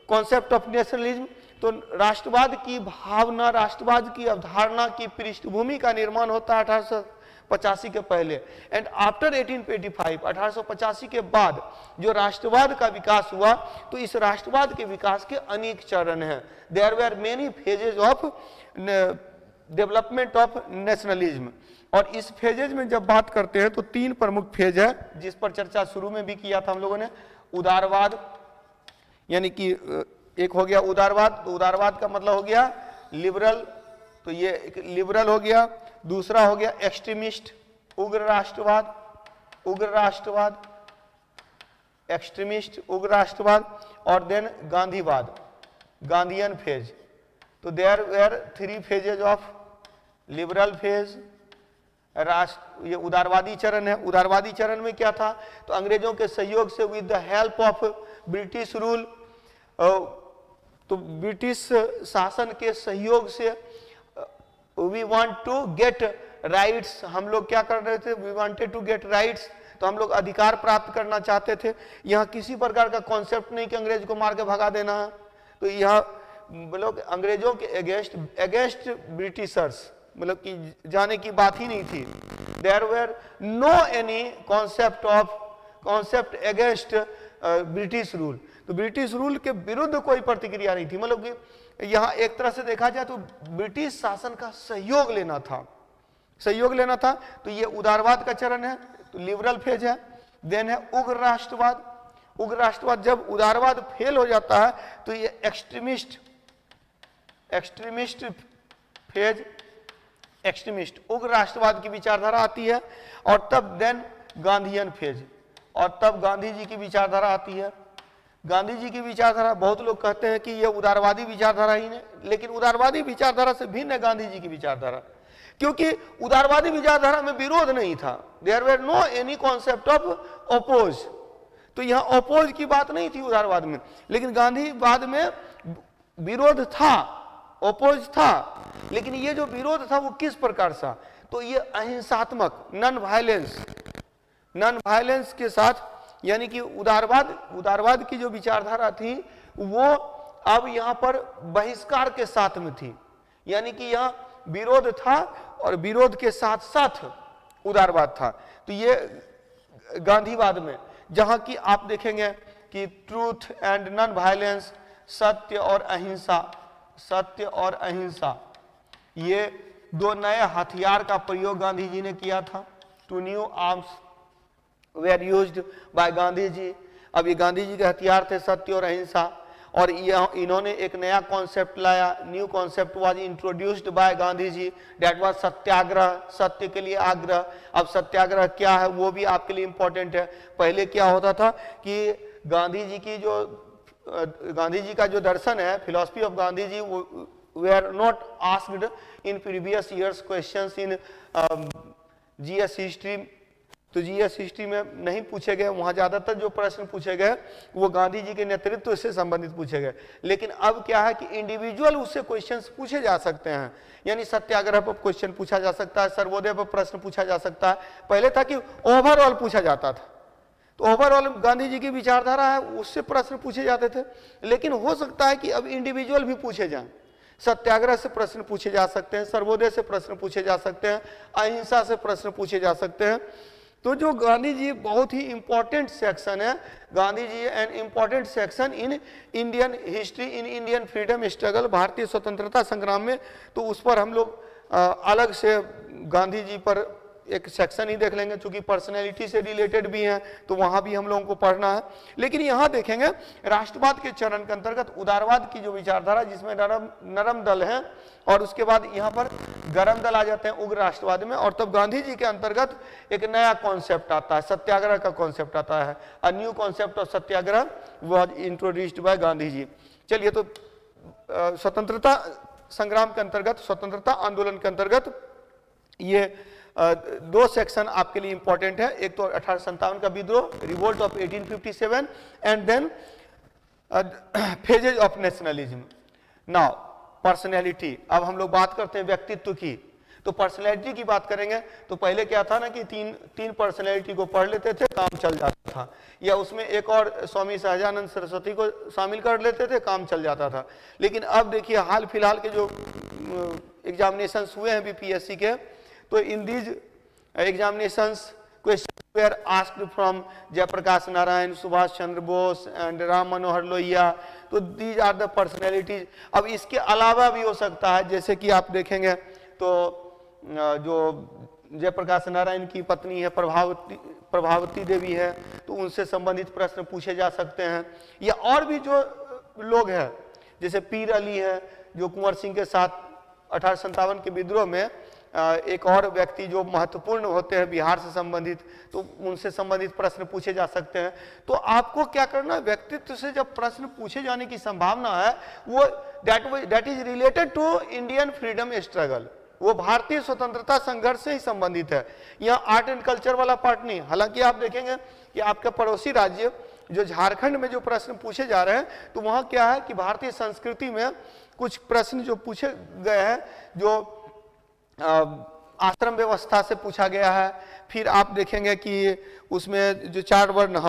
कॉन्सेप्ट ऑफ नेशनलिज्म। तो राष्ट्रवाद की भावना, राष्ट्रवाद की अवधारणा की पृष्ठभूमि का निर्माण होता है 1885 के पहले। एंड आफ्टर 1885, 1885 के बाद जो राष्ट्रवाद का विकास हुआ, तो इस राष्ट्रवाद के विकास के अनेक चरण हैं। There were many phases of development of nationalism. और इस फेजेज में जब बात करते हैं तो 3 प्रमुख फेज है जिस पर चर्चा शुरू में भी किया था हम लोगों ने। उदारवाद, यानी कि एक हो गया उदारवाद, तो उदारवाद का मतलब हो गया लिबरल, तो ये एक लिबरल हो गया। दूसरा हो गया एक्सट्रीमिस्ट, उग्र राष्ट्रवाद, उग्र राष्ट्रवाद, एक्सट्रीमिस्ट उग्र राष्ट्रवाद। और देन गांधीवाद, गांधीयन फेज। तो there were 3 phases of liberal phase, राष्ट्र, ये उदारवादी चरण है। उदारवादी चरण में क्या था, तो अंग्रेजों के सहयोग से with the help of British rule, तो ब्रिटिश शासन के सहयोग से we want to get rights, हम लोग क्या कर रहे थे, we wanted to get rights, तो हम लोग अधिकार प्राप्त करना चाहते थे। यहाँ किसी प्रकार का कॉन्सेप्ट नहीं कि अंग्रेज को मार के भगा देना है, तो यहाँ मतलब अंग्रेजों के अगेंस्ट ब्रिटिशर्स मतलब कि जाने की बात ही नहीं थी। There were no any concept against British rule, तो ब्रिटिश रूल के विरुद्ध कोई प्रतिक्रिया नहीं थी। मतलब कि यहाँ एक तरह से देखा जाए तो ब्रिटिश शासन का सहयोग लेना था, सहयोग लेना था। तो ये उदारवाद का चरण है, तो लिबरल फेज है। देन है उग्र राष्ट्रवाद। उग्र राष्ट्रवाद, जब उदारवाद फेल हो जाता है तो ये एक्सट्रीमिस्ट फेज, एक्सट्रीमिस्ट उग्र राष्ट्रवाद की विचारधारा आती है। और तब देन गांधीयन फेज, और तब गांधी जी की विचारधारा आती है। गांधी जी की विचारधारा, बहुत लोग कहते हैं कि यह उदारवादी विचारधारा ही नहीं, लेकिन उदारवादी विचारधारा से भिन्न है गांधी जी की विचारधारा, क्योंकि उदारवादी विचारधारा में विरोध नहीं था। There were no any concept of oppose, तो यहाँ ओपोज की बात नहीं थी उदारवाद में, लेकिन गांधीवाद में विरोध था, ओपोज था। लेकिन ये जो विरोध था वो किस प्रकार से, तो ये अहिंसात्मक, नॉन वायलेंस के साथ, यानी कि उदारवाद की जो विचारधारा थी वो अब यहाँ पर बहिष्कार के साथ में थी, यानी कि यहाँ विरोध था और विरोध के साथ साथ उदारवाद था। तो ये गांधीवाद में, जहां की आप देखेंगे कि ट्रूथ एंड नॉन वायलेंस, सत्य और अहिंसा, सत्य और अहिंसा, ये 2 नए हथियार का प्रयोग गांधी जी ने किया था। 2 new arms were used by Gandhi ji. अब ये गांधी जी के हथियार थे, सत्य और अहिंसा। और इन्होंने एक नया कॉन्सेप्ट लाया, new concept was introduced by Gandhi ji, that was satyagraha, सत्य के लिए आग्रह। अब सत्याग्रह क्या है वो भी आपके लिए इंपॉर्टेंट है। पहले क्या होता था कि गांधी जी का जो दर्शन है, philosophy of Gandhi ji, were not asked in previous years questions in GS history, तो GS हिस्ट्री में नहीं पूछे गए, वहां ज्यादातर जो प्रश्न पूछे गए वो गांधी जी के नेतृत्व से संबंधित पूछे गए। लेकिन अब क्या है कि इंडिविजुअल उससे क्वेश्चंस पूछे जा सकते हैं, यानी सत्याग्रह पर क्वेश्चन पूछा जा सकता है, सर्वोदय पर प्रश्न पूछा जा सकता है। पहले था कि ओवरऑल पूछा जाता था, तो ओवरऑल गांधी जी की विचारधारा है उससे प्रश्न पूछे जाते थे। लेकिन हो सकता है कि अब इंडिविजुअल भी पूछे जाएं, सत्याग्रह से प्रश्न पूछे जा सकते हैं, सर्वोदय से प्रश्न पूछे जा सकते हैं, अहिंसा से प्रश्न पूछे जा सकते हैं। तो जो गांधी जी बहुत ही इंपॉर्टेंट सेक्शन है, Gandhi ji an important section in Indian history, in Indian freedom struggle, भारतीय स्वतंत्रता संग्राम में, तो उस पर हम लोग अलग से गांधी जी पर एक सेक्शन ही देख लेंगे, क्योंकि पर्सनैलिटी से रिलेटेड भी हैं तो वहां भी हम लोगों को पढ़ना है। लेकिन यहाँ देखेंगे राष्ट्रवाद के चरण के अंतर्गत उदारवाद की जो विचारधारा, जिसमें नरम दल है और उसके बाद यहाँ पर गरम दल आ जाते हैं उग्र राष्ट्रवाद में। और तब गांधी जी के अंतर्गत एक नया कॉन्सेप्ट आता है, सत्याग्रह का कॉन्सेप्ट आता है। A new concept of satyagraha was introduced by Gandhi ji. चलिए, तो स्वतंत्रता संग्राम के अंतर्गत, स्वतंत्रता आंदोलन के अंतर्गत ये 2 सेक्शन आपके लिए इंपॉर्टेंट है। एक तो 1857 का विद्रोह, revolt of 1857, and then phases of nationalism. Now personality, अब हम लोग बात करते हैं व्यक्तित्व की। तो पर्सनैलिटी की बात करेंगे तो पहले क्या था ना कि तीन पर्सनैलिटी को पढ़ लेते थे, काम चल जाता था, या उसमें एक और स्वामी सहजानंद सरस्वती को शामिल कर लेते थे, काम चल जाता था। लेकिन अब देखिए हाल फिलहाल के जो एग्जामिनेशंस हुए हैं बीपीएससी के, तो in these examinations question were asked from Jayaprakash Narayan, Subhash Chandra Bose and Ram Manohar Lohia. These दीज आर द पर्सनैलिटीज। अब इसके अलावा भी हो सकता है, जैसे कि आप देखेंगे जो जयप्रकाश नारायण की पत्नी है प्रभावती देवी है, तो उनसे संबंधित प्रश्न पूछे जा सकते हैं। या और भी जो लोग हैं जैसे पीर अली है, जो कुंवर सिंह के साथ 1857 के विद्रोह में एक और व्यक्ति जो महत्वपूर्ण होते हैं बिहार से संबंधित, तो उनसे संबंधित प्रश्न पूछे जा सकते हैं। तो आपको क्या करना है, व्यक्तित्व से जब प्रश्न पूछे जाने की संभावना है वो that is related to Indian freedom struggle, वो भारतीय स्वतंत्रता संघर्ष से ही संबंधित है। यहाँ आर्ट एंड कल्चर वाला पार्ट नहीं। हालांकि आप देखेंगे कि आपका पड़ोसी राज्य जो झारखंड में जो प्रश्न पूछे जा रहे हैं, तो वहां क्या है कि भारतीय संस्कृति में कुछ प्रश्न जो पूछे गए हैं, जो आश्रम व्यवस्था से पूछा गया है। फिर आप देखेंगे कि उसमें जो 4 वर्ण,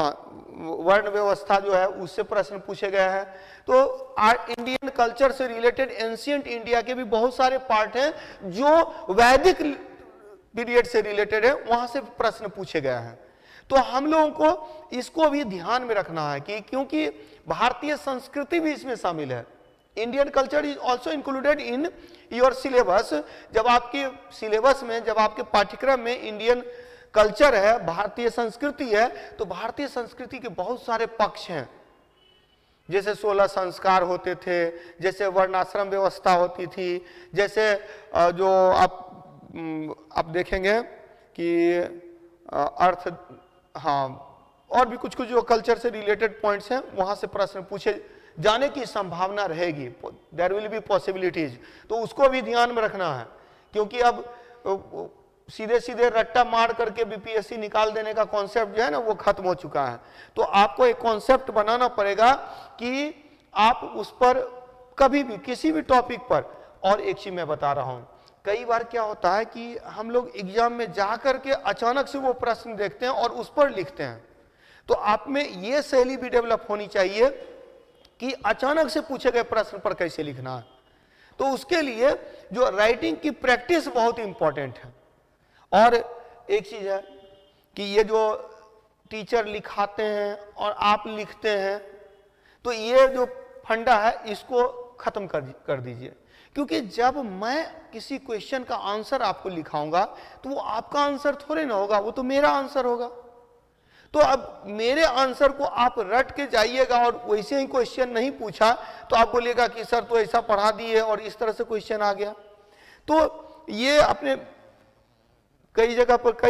वर्ण व्यवस्था जो है उससे प्रश्न पूछे गए हैं। तो इंडियन कल्चर से रिलेटेड एंशिएंट इंडिया के भी बहुत सारे पार्ट हैं जो वैदिक पीरियड से रिलेटेड है, वहां से प्रश्न पूछे गए हैं। तो हम लोगों को इसको भी ध्यान में रखना है कि क्योंकि भारतीय संस्कृति भी इसमें शामिल है। Indian culture is also included in your syllabus. जब आपके सिलेबस में, जब आपके पाठ्यक्रम में इंडियन कल्चर है, भारतीय संस्कृति है, तो भारतीय संस्कृति के बहुत सारे पक्ष हैं। जैसे 16 संस्कार होते थे, जैसे वर्णाश्रम व्यवस्था होती थी, जैसे जो आप देखेंगे कि अर्थ, और भी कुछ कुछ जो कल्चर से रिलेटेड पॉइंट्स हैं, वहां से प्रश्न पूछे जाने की संभावना रहेगी। There will be possibilities. तो उसको भी ध्यान में रखना है, क्योंकि अब सीधे सीधे रट्टा मार करके बीपीएससी निकाल देने का कॉन्सेप्ट जो है ना, वो खत्म हो चुका है। तो आपको एक कॉन्सेप्ट बनाना पड़ेगा कि आप उस पर कभी भी किसी भी टॉपिक पर, और एक चीज मैं बता रहा हूं, कई बार क्या होता है कि हम लोग एग्जाम में जा करके अचानक से वो प्रश्न देखते हैं और उस पर लिखते हैं। तो आप में ये शैली भी डेवलप होनी चाहिए कि अचानक से पूछे गए प्रश्न पर कैसे लिखना है। तो उसके लिए जो राइटिंग की प्रैक्टिस बहुत इंपॉर्टेंट है। और एक चीज है कि ये जो टीचर लिखाते हैं और आप लिखते हैं, तो ये जो फंडा है इसको खत्म कर दीजिए। क्योंकि जब मैं किसी क्वेश्चन का आंसर आपको लिखाऊंगा तो वो आपका आंसर थोड़े ना होगा, वो तो मेरा आंसर होगा। तो अब मेरे आंसर को आप रट के जाइएगा और वैसे ही क्वेश्चन नहीं पूछा तो आप बोलिएगा कि सर तो ऐसा पढ़ा दिए और इस तरह से क्वेश्चन आ गया। तो ये अपने कई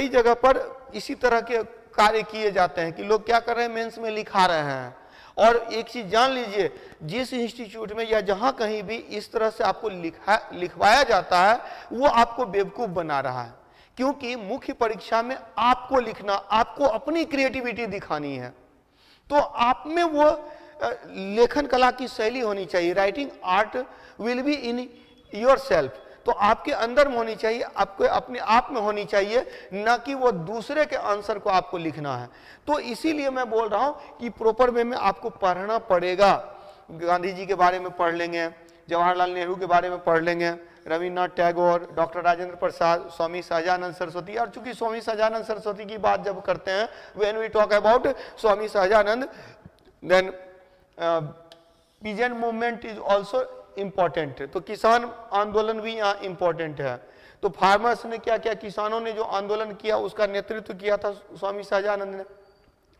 जगह पर इसी तरह के कार्य किए जाते हैं कि लोग क्या कर रहे हैं, मेंस में लिखा रहे हैं। और एक चीज जान लीजिए, जिस इंस्टीट्यूट में या जहां कहीं भी इस तरह से आपको लिखवाया जाता है, वो आपको बेवकूफ बना रहा है। क्योंकि मुख्य परीक्षा में आपको लिखना, आपको अपनी क्रिएटिविटी दिखानी है। तो आप में वो लेखन कला की शैली होनी चाहिए। Writing art will be in your self. तो आपके अंदर में होनी चाहिए, आपको अपने आप में होनी चाहिए, ना कि वो दूसरे के आंसर को आपको लिखना है। तो इसीलिए मैं बोल रहा हूं कि प्रॉपर वे में आपको पढ़ना पड़ेगा। गांधी जी के बारे में पढ़ लेंगे, जवाहरलाल नेहरू के बारे में पढ़ लेंगे, रविन्द्रनाथ टैगोर, डॉक्टर राजेंद्र प्रसाद, स्वामी सहजानंद सरस्वती। और चूंकि स्वामी सहजानंद सरस्वती की बात जब करते हैं, when we talk about Swami Sahajanand, then peasant movement is also important है। तो किसान आंदोलन भी यहाँ इंपॉर्टेंट है। तो फार्मर्स ने क्या किया, किसानों ने जो आंदोलन किया उसका नेतृत्व किया था स्वामी सहजानंद ने।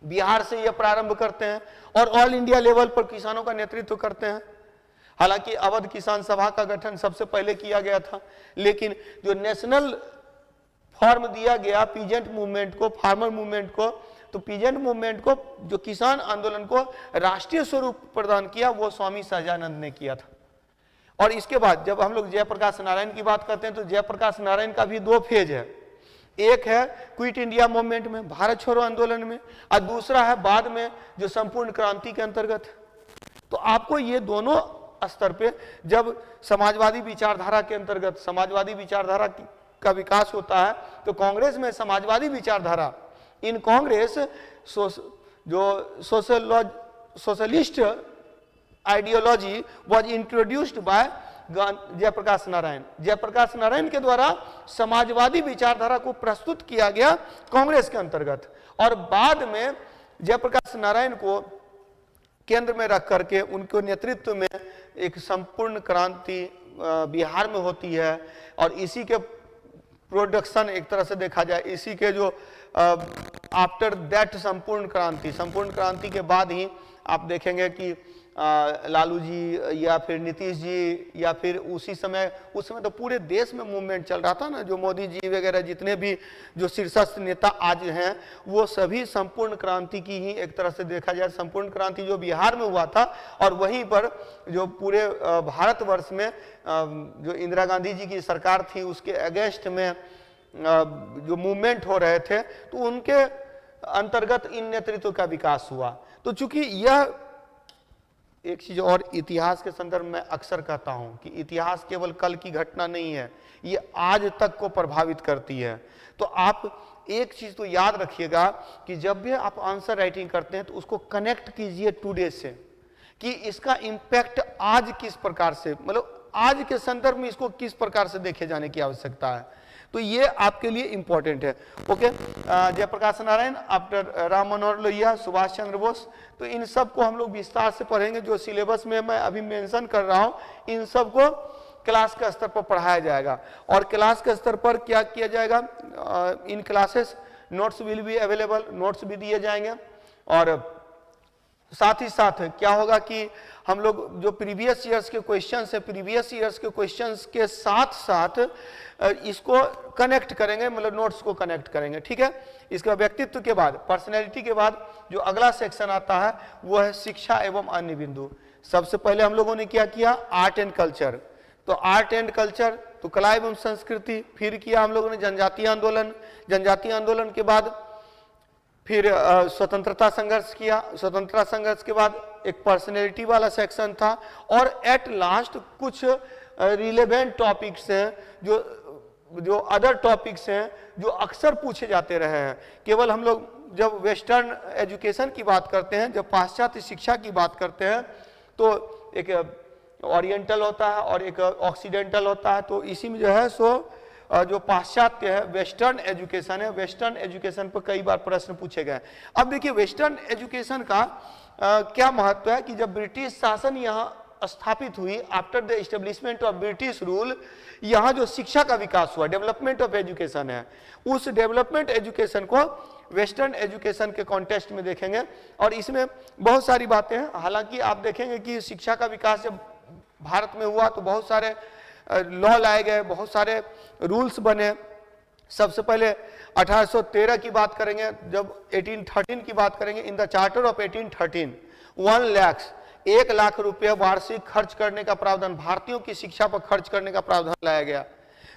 बिहार से ये प्रारंभ करते हैं और ऑल इंडिया लेवल पर किसानों का नेतृत्व करते हैं। हालांकि अवध किसान सभा का गठन सबसे पहले किया गया था, लेकिन जो नेशनल फॉर्म दिया गया पीजेंट मूवमेंट को, फार्मर मूवमेंट को, तो पीजेंट मूवमेंट को, जो किसान आंदोलन को राष्ट्रीय स्वरूप प्रदान किया, वो स्वामी सहजानंद ने किया था। और इसके बाद जब हम लोग जयप्रकाश नारायण की बात करते हैं, तो जयप्रकाश नारायण का भी 2 फेज है। एक है क्विट इंडिया मूवमेंट में, भारत छोड़ो आंदोलन में, और दूसरा है बाद में जो संपूर्ण क्रांति के अंतर्गत। तो आपको ये दोनों स्तर पे, जब समाजवादी विचारधारा के अंतर्गत समाजवादी विचारधारा का विकास होता है, तो कांग्रेस में समाजवादी विचारधारा, इन कांग्रेस जो socialist ideology was introduced by Jayaprakash Narayan. Jayaprakash Narayan के द्वारा समाजवादी विचारधारा को प्रस्तुत किया गया कांग्रेस के अंतर्गत, और बाद में जयप्रकाश नारायण को केंद्र में रख करके उनके नेतृत्व में एक संपूर्ण क्रांति बिहार में होती है और इसी के प्रोडक्शन एक तरह से देखा जाए, इसी के जो आफ्टर दैट संपूर्ण क्रांति के बाद ही आप देखेंगे कि लालू जी या फिर नीतीश जी या फिर उस समय तो पूरे देश में मूवमेंट चल रहा था ना, जो मोदी जी वगैरह जितने भी जो शीर्षस्थ नेता आज हैं वो सभी संपूर्ण क्रांति की ही एक तरह से देखा जाए, संपूर्ण क्रांति जो बिहार में हुआ था और वहीं पर जो पूरे भारतवर्ष में जो इंदिरा गांधी जी की सरकार थी उसके अगेंस्ट में जो मूवमेंट हो रहे थे तो उनके अंतर्गत इन नेतृत्व का विकास हुआ। तो चूंकि यह एक चीज और इतिहास के संदर्भ में अक्सर कहता हूं कि इतिहास केवल कल की घटना नहीं है, ये आज तक को प्रभावित करती है। तो आप एक चीज तो याद रखिएगा कि जब भी आप आंसर राइटिंग करते हैं तो उसको कनेक्ट कीजिए टुडे से, कि इसका इंपैक्ट आज किस प्रकार से, मतलब आज के संदर्भ में इसको किस प्रकार से देखे जाने की आवश्यकता है। तो ये आपके लिए इंपॉर्टेंट है। ओके, जयप्रकाश नारायण, आफ्टर राम मनोहर लोहिया, सुभाष चंद्र बोस, तो इन सब को हम लोग विस्तार से पढ़ेंगे। जो सिलेबस में मैं अभी मेंशन कर रहा हूं इन सब को क्लास के स्तर पर पढ़ाया जाएगा। और क्लास के स्तर पर क्या किया जाएगा, in classes notes will be available, notes भी दिए जाएंगे। और साथ ही साथ क्या होगा कि हम लोग जो प्रीवियस ईयर्स के क्वेश्चंस है, प्रीवियस ईयर्स के क्वेश्चंस के साथ साथ इसको कनेक्ट करेंगे, मतलब नोट्स को कनेक्ट करेंगे, ठीक है। इसके बाद व्यक्तित्व के बाद, पर्सनैलिटी के बाद जो अगला सेक्शन आता है वो है शिक्षा एवं अन्य बिंदु। सबसे पहले हम लोगों ने क्या किया, आर्ट एंड कल्चर। तो आर्ट एंड कल्चर, तो कला एवं संस्कृति। फिर किया हम लोगों ने जनजातीय आंदोलन, जनजातीय आंदोलन के बाद फिर स्वतंत्रता संघर्ष किया। स्वतंत्रता संघर्ष के बाद एक पर्सनैलिटी वाला सेक्शन था और एट लास्ट कुछ रिलेवेंट टॉपिक्स हैं जो अदर टॉपिक्स हैं जो अक्सर पूछे जाते रहे हैं। केवल हम लोग जब वेस्टर्न एजुकेशन की बात करते हैं, जब पाश्चात्य शिक्षा की बात करते हैं तो एक ओरिएंटल होता है और एक ऑक्सीडेंटल होता है। तो इसी में जो है सो जो पाश्चात्य है, वेस्टर्न एजुकेशन है, वेस्टर्न एजुकेशन पर कई बार प्रश्न पूछे गए। अब देखिए वेस्टर्न एजुकेशन का क्या महत्व है कि जब ब्रिटिश शासन यहाँ स्थापित हुई, after the establishment of British rule, यहाँ जो शिक्षा का विकास हुआ, डेवलपमेंट ऑफ एजुकेशन है, उस डेवलपमेंट एजुकेशन को वेस्टर्न एजुकेशन के कॉन्टेक्स्ट में देखेंगे। और इसमें बहुत सारी बातें हैं। हालांकि आप देखेंगे कि शिक्षा का विकास जब भारत में हुआ तो बहुत सारे लॉ लाए गए, बहुत सारे रूल्स बने। सबसे पहले 1813 की बात करेंगे, जब 1813 की बात करेंगे, in the charter of 1813 1 lakh रुपये वार्षिक खर्च करने का प्रावधान, भारतीयों की शिक्षा पर खर्च करने का प्रावधान लाया गया।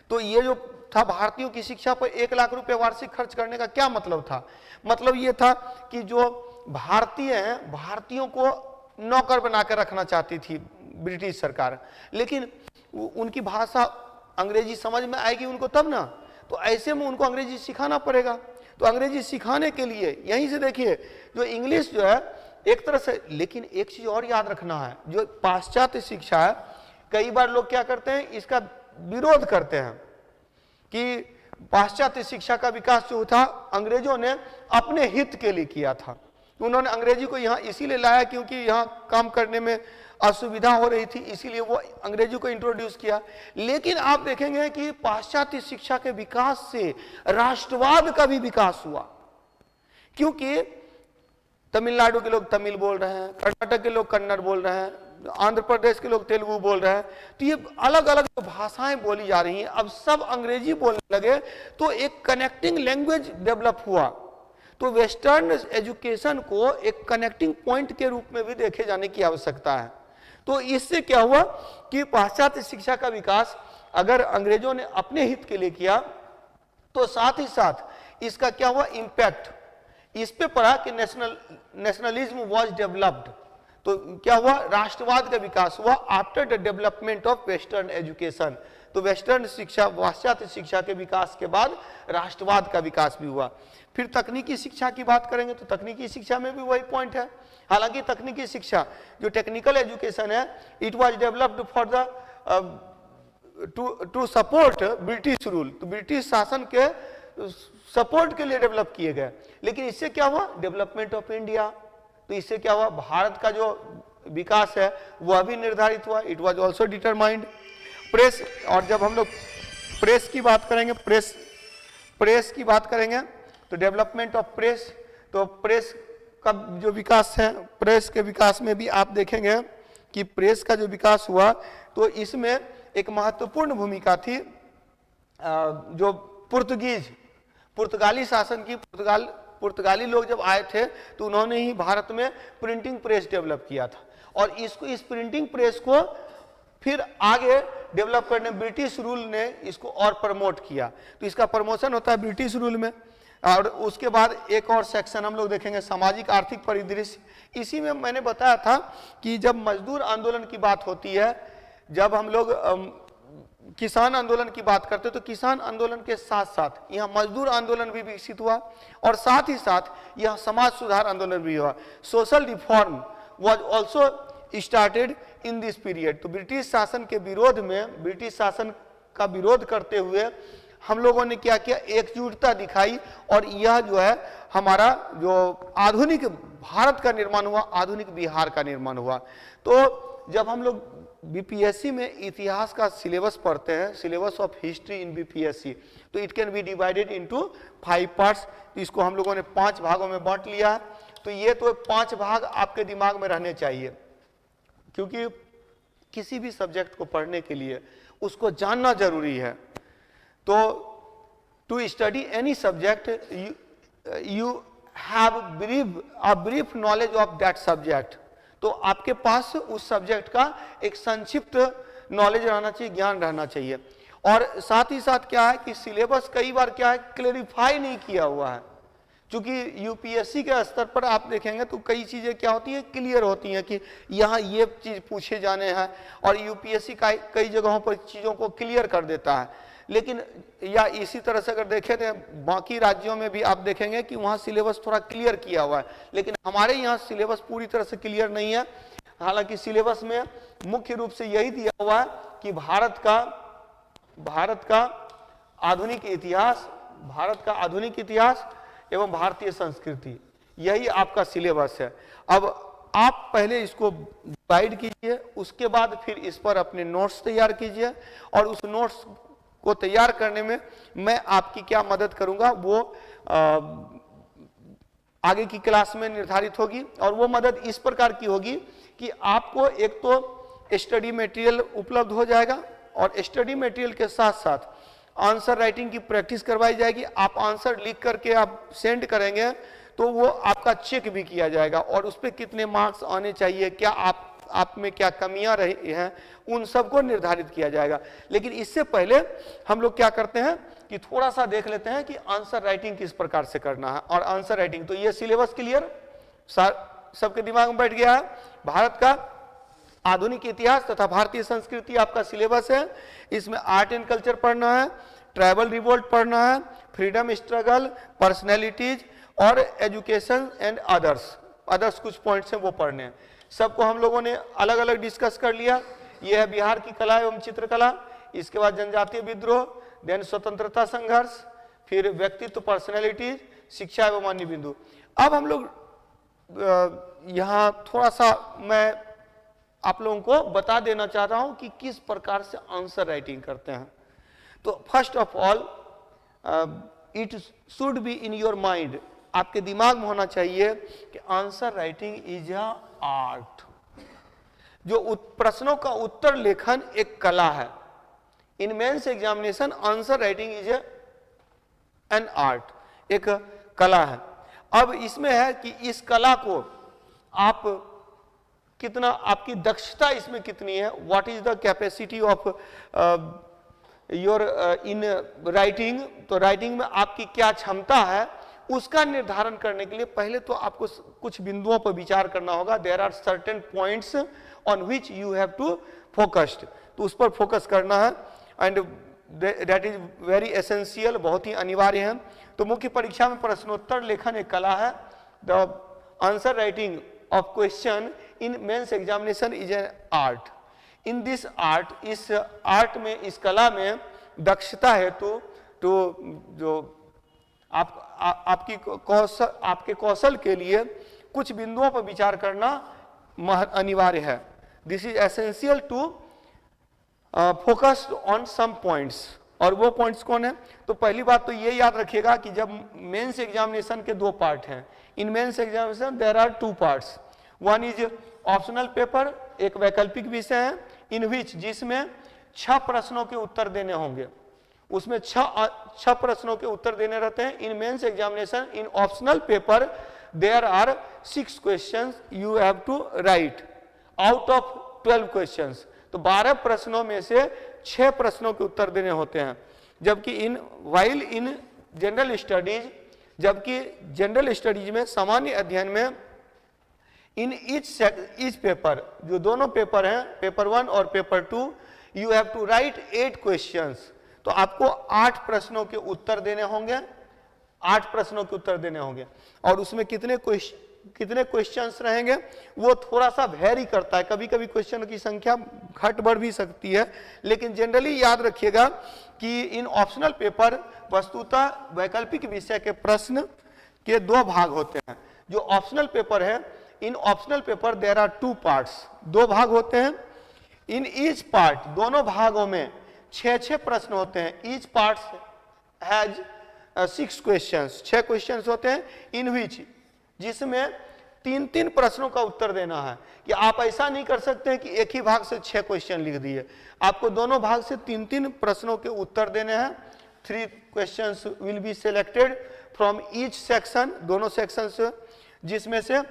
तो ये जो था भारतीयों की शिक्षा पर 1 लाख रुपये वार्षिक खर्च करने का क्या मतलब था, मतलब ये था कि जो भारतीय हैं, भारतीयों को नौकर बना कर रखना चाहती थी ब्रिटिश सरकार, लेकिन उनकी भाषा अंग्रेजी समझ में आएगी उनको तब ना, तो ऐसे में उनको अंग्रेजी सिखाना पड़ेगा। तो अंग्रेजी सिखाने के लिए यहीं से देखिए जो इंग्लिश जो है एक तरह से, लेकिन एक चीज और याद रखना है, जो पाश्चात्य शिक्षा है कई बार लोग क्या करते हैं, इसका विरोध करते हैं कि पाश्चात्य शिक्षा का विकास जो था अंग्रेजों ने अपने हित के लिए किया था। उन्होंने अंग्रेजी को यहाँ इसीलिए लाया क्योंकि यहाँ काम करने में असुविधा हो रही थी, इसीलिए वो अंग्रेजी को इंट्रोड्यूस किया। लेकिन आप देखेंगे कि पाश्चात्य शिक्षा के विकास से राष्ट्रवाद का भी विकास हुआ, क्योंकि तमिलनाडु के लोग तमिल बोल रहे हैं, कर्नाटक के लोग कन्नड़ बोल रहे हैं, आंध्र प्रदेश के लोग तेलुगु बोल रहे हैं। तो ये अलग अलग भाषाएं बोली जा रही हैं, अब सब अंग्रेजी बोलने लगे तो एक कनेक्टिंग लैंग्वेज डेवलप हुआ। तो वेस्टर्न एजुकेशन को एक कनेक्टिंग पॉइंट के रूप में भी देखे जाने की आवश्यकता है। तो इससे क्या हुआ कि पाश्चात्य शिक्षा का विकास अगर अंग्रेजों ने अपने हित के लिए किया तो साथ ही साथ इसका क्या हुआ इंपैक्ट, इस पे पड़ा कि नेशनलिज्म वाज डेवलप्ड। तो क्या हुआ, राष्ट्रवाद का विकास हुआ after the development of western education. तो वेस्टर्न शिक्षा, पाश्चात्य शिक्षा के विकास के बाद राष्ट्रवाद का विकास भी हुआ। फिर तकनीकी शिक्षा की बात करेंगे तो तकनीकी शिक्षा में भी वही पॉइंट है। हालांकि तकनीकी शिक्षा जो टेक्निकल एजुकेशन है, it was developed for the two support British rule, तो ब्रिटिश शासन के सपोर्ट के लिए डेवलप किए गए। लेकिन इससे क्या हुआ, डेवलपमेंट ऑफ इंडिया, तो इससे क्या हुआ, भारत का जो विकास है वह भी निर्धारित हुआ, it was also determined. Press, और जब हम लोग प्रेस की बात करेंगे, प्रेस की बात करेंगे तो डेवलपमेंट ऑफ प्रेस, तो प्रेस का जो विकास है, प्रेस के विकास में भी आप देखेंगे कि प्रेस का जो विकास हुआ तो इसमें एक महत्वपूर्ण भूमिका थी जो पुर्तगाली शासन की, पुर्तगाली लोग जब आए थे तो उन्होंने ही भारत में प्रिंटिंग प्रेस डेवलप किया था, और इस प्रिंटिंग प्रेस को फिर आगे डेवलप करने ब्रिटिश रूल ने इसको और प्रमोट किया, तो इसका प्रमोशन होता है ब्रिटिश रूल में। और उसके बाद एक और सेक्शन हम लोग देखेंगे, सामाजिक आर्थिक परिदृश्य। इसी में मैंने बताया था कि जब मजदूर आंदोलन की बात होती है, जब हम लोग किसान आंदोलन की बात करते तो किसान आंदोलन के साथ साथ यहाँ मजदूर आंदोलन भी विकसित हुआ, और साथ ही साथ यह समाज सुधार आंदोलन भी हुआ। Social reform was also started in this period. तो ब्रिटिश शासन के विरोध में, ब्रिटिश शासन का विरोध करते हुए हम लोगों ने क्या किया, एकजुटता दिखाई, और यह जो है हमारा जो आधुनिक भारत का निर्माण हुआ, आधुनिक बिहार का निर्माण हुआ। तो जब हम लोग बीपीएससी में इतिहास का सिलेबस पढ़ते हैं, syllabus of history in BPSC, तो it can be divided into 5 parts. तो इसको हम लोगों ने 5 भागों में बांट लिया है। तो ये तो 5 भाग आपके दिमाग में रहने चाहिए, क्योंकि किसी भी सब्जेक्ट को पढ़ने के लिए उसको जानना जरूरी है। तो to study any subject you have brief knowledge of that subject. तो आपके पास उस सब्जेक्ट का एक संक्षिप्त नॉलेज रहना चाहिए, ज्ञान रहना चाहिए। और साथ ही साथ क्या है कि सिलेबस कई बार क्या है, क्लेरिफाई नहीं किया हुआ है। क्योंकि यूपीएससी के स्तर पर आप देखेंगे तो कई चीजें क्या होती हैं, क्लियर होती हैं कि यहाँ ये चीज पूछे जाने हैं, और यूपीएससी कई जगहों पर चीजों को क्लियर कर देता है। लेकिन या इसी तरह से अगर देखें तो बाकी राज्यों में भी आप देखेंगे कि वहाँ सिलेबस थोड़ा क्लियर किया हुआ है, लेकिन हमारे यहाँ सिलेबस पूरी तरह से क्लियर नहीं है। हालांकि सिलेबस में मुख्य रूप से यही दिया हुआ है कि भारत का आधुनिक इतिहास एवं भारतीय संस्कृति, यही आपका सिलेबस है। अब आप पहले इसको गाइड कीजिए, उसके बाद फिर इस पर अपने नोट्स तैयार कीजिए, और उस नोट्स को तैयार करने में मैं आपकी क्या मदद करूंगा वो आगे की क्लास में निर्धारित होगी। और वो मदद इस प्रकार की होगी कि आपको एक तो स्टडी मटेरियल उपलब्ध हो जाएगा, और स्टडी मटेरियल के साथ साथ आंसर राइटिंग की प्रैक्टिस करवाई जाएगी। आप आंसर लिख करके आप सेंड करेंगे तो वो आपका चेक भी किया जाएगा, और उस पर कितने मार्क्स आने चाहिए, क्या आप में क्या कमियां रही हैं, उन सबको निर्धारित किया जाएगा। लेकिन इससे पहले हम लोग क्या करते हैं कि थोड़ा सा देख लेते हैं कि आंसर राइटिंग किस प्रकार से करना है। और आंसर राइटिंग, तो ये सिलेबस क्लियर सबके दिमाग में बैठ गया है। भारत का आधुनिक इतिहास तथा भारतीय संस्कृति आपका सिलेबस है। इसमें आर्ट एंड कल्चर पढ़ना है, ट्राइबल रिवोल्ट पढ़ना है, फ्रीडम स्ट्रगल, पर्सनैलिटीज और एजुकेशन एंड अदर्स कुछ पॉइंट्स हैं वो पढ़ने हैं। सबको हम लोगों ने अलग अलग डिस्कस कर लिया। यह है बिहार की कला एवं चित्रकला, इसके बाद जनजातीय विद्रोह, देन स्वतंत्रता संघर्ष, फिर व्यक्तित्व पर्सनैलिटीज, शिक्षा एवं अन्य बिंदु। अब हम लोग यहाँ थोड़ा सा मैं आप लोगों को बता देना चाहता हूं कि किस प्रकार से आंसर राइटिंग करते हैं। तो first of all it should be in your mind, आपके दिमाग में होना चाहिए कि answer writing is a art. जो प्रश्नों का उत्तर लेखन एक कला है। In mains examination answer writing is an art, एक कला है। अब इसमें है कि इस कला को आप कितना, आपकी दक्षता इसमें कितनी है, what is the capacity of your in writing. तो राइटिंग में आपकी क्या क्षमता है, उसका निर्धारण करने के लिए पहले तो आपको कुछ बिंदुओं पर विचार करना होगा। There are certain points on which you have to focused, तो उस पर फोकस करना है, and that is very essential, बहुत ही अनिवार्य है। तो मुख्य परीक्षा में प्रश्नोत्तर लेखन एक कला है। The answer writing of question in mains examination is an art. In this art, इस आर्ट में, इस कला में दक्षता हेतु तो जो आपके कौशल के लिए कुछ बिंदुओं पर विचार करना अनिवार्य है। This is essential to focused on some points. और वो पॉइंट्स कौन है? तो पहली बात तो ये याद रखिएगा कि जब मेंस एग्जामिनेशन के दो पार्ट हैं, in mains examination there are two parts, one is optional paper, एक वैकल्पिक विषय है, इन विच जिसमें 6 प्रश्नों के उत्तर देने होंगे, उसमें 6 प्रश्नों के उत्तर देने रहते हैं। In mains examination in optional paper there are 6 questions you have to write out of 12 questions. तो 12 प्रश्नों में से 6 प्रश्नों के उत्तर देने होते हैं। जबकि इन जनरल स्टडीज, जबकि जनरल स्टडीज में, सामान्य अध्ययन में, इन ईच पेपर, जो दोनों पेपर हैं, पेपर 1 और paper 2, you have to write 8 questions. तो आपको 8 प्रश्नों के उत्तर देने होंगे, 8 प्रश्नों के उत्तर देने होंगे। और उसमें कितने क्वेश्चंस रहेंगे वो थोड़ा सा वेरी करता है, कभी कभी क्वेश्चन की संख्या घट बढ़ भी सकती है, लेकिन जनरली याद रखिएगा कि इन ऑप्शनल पेपर वस्तुतः वैकल्पिक विषय के प्रश्न के 2 भाग होते हैं। जो ऑप्शनल पेपर है, in optional paper there are 2 parts, 2 भाग होते हैं। इन ईच पार्ट, दोनों भागों में 6 प्रश्न होते हैं। Each part has 6 questions, 6 questions होते हैं। इन विच, जिसमें 3 प्रश्नों का उत्तर देना है। कि आप ऐसा नहीं कर सकते हैं कि एक ही भाग से 6 क्वेश्चन लिख दिए, आपको दोनों भाग से 3 प्रश्नों के उत्तर देने हैं। 3 questions will be selected from each section, दोनों सेक्शन से, जिसमें से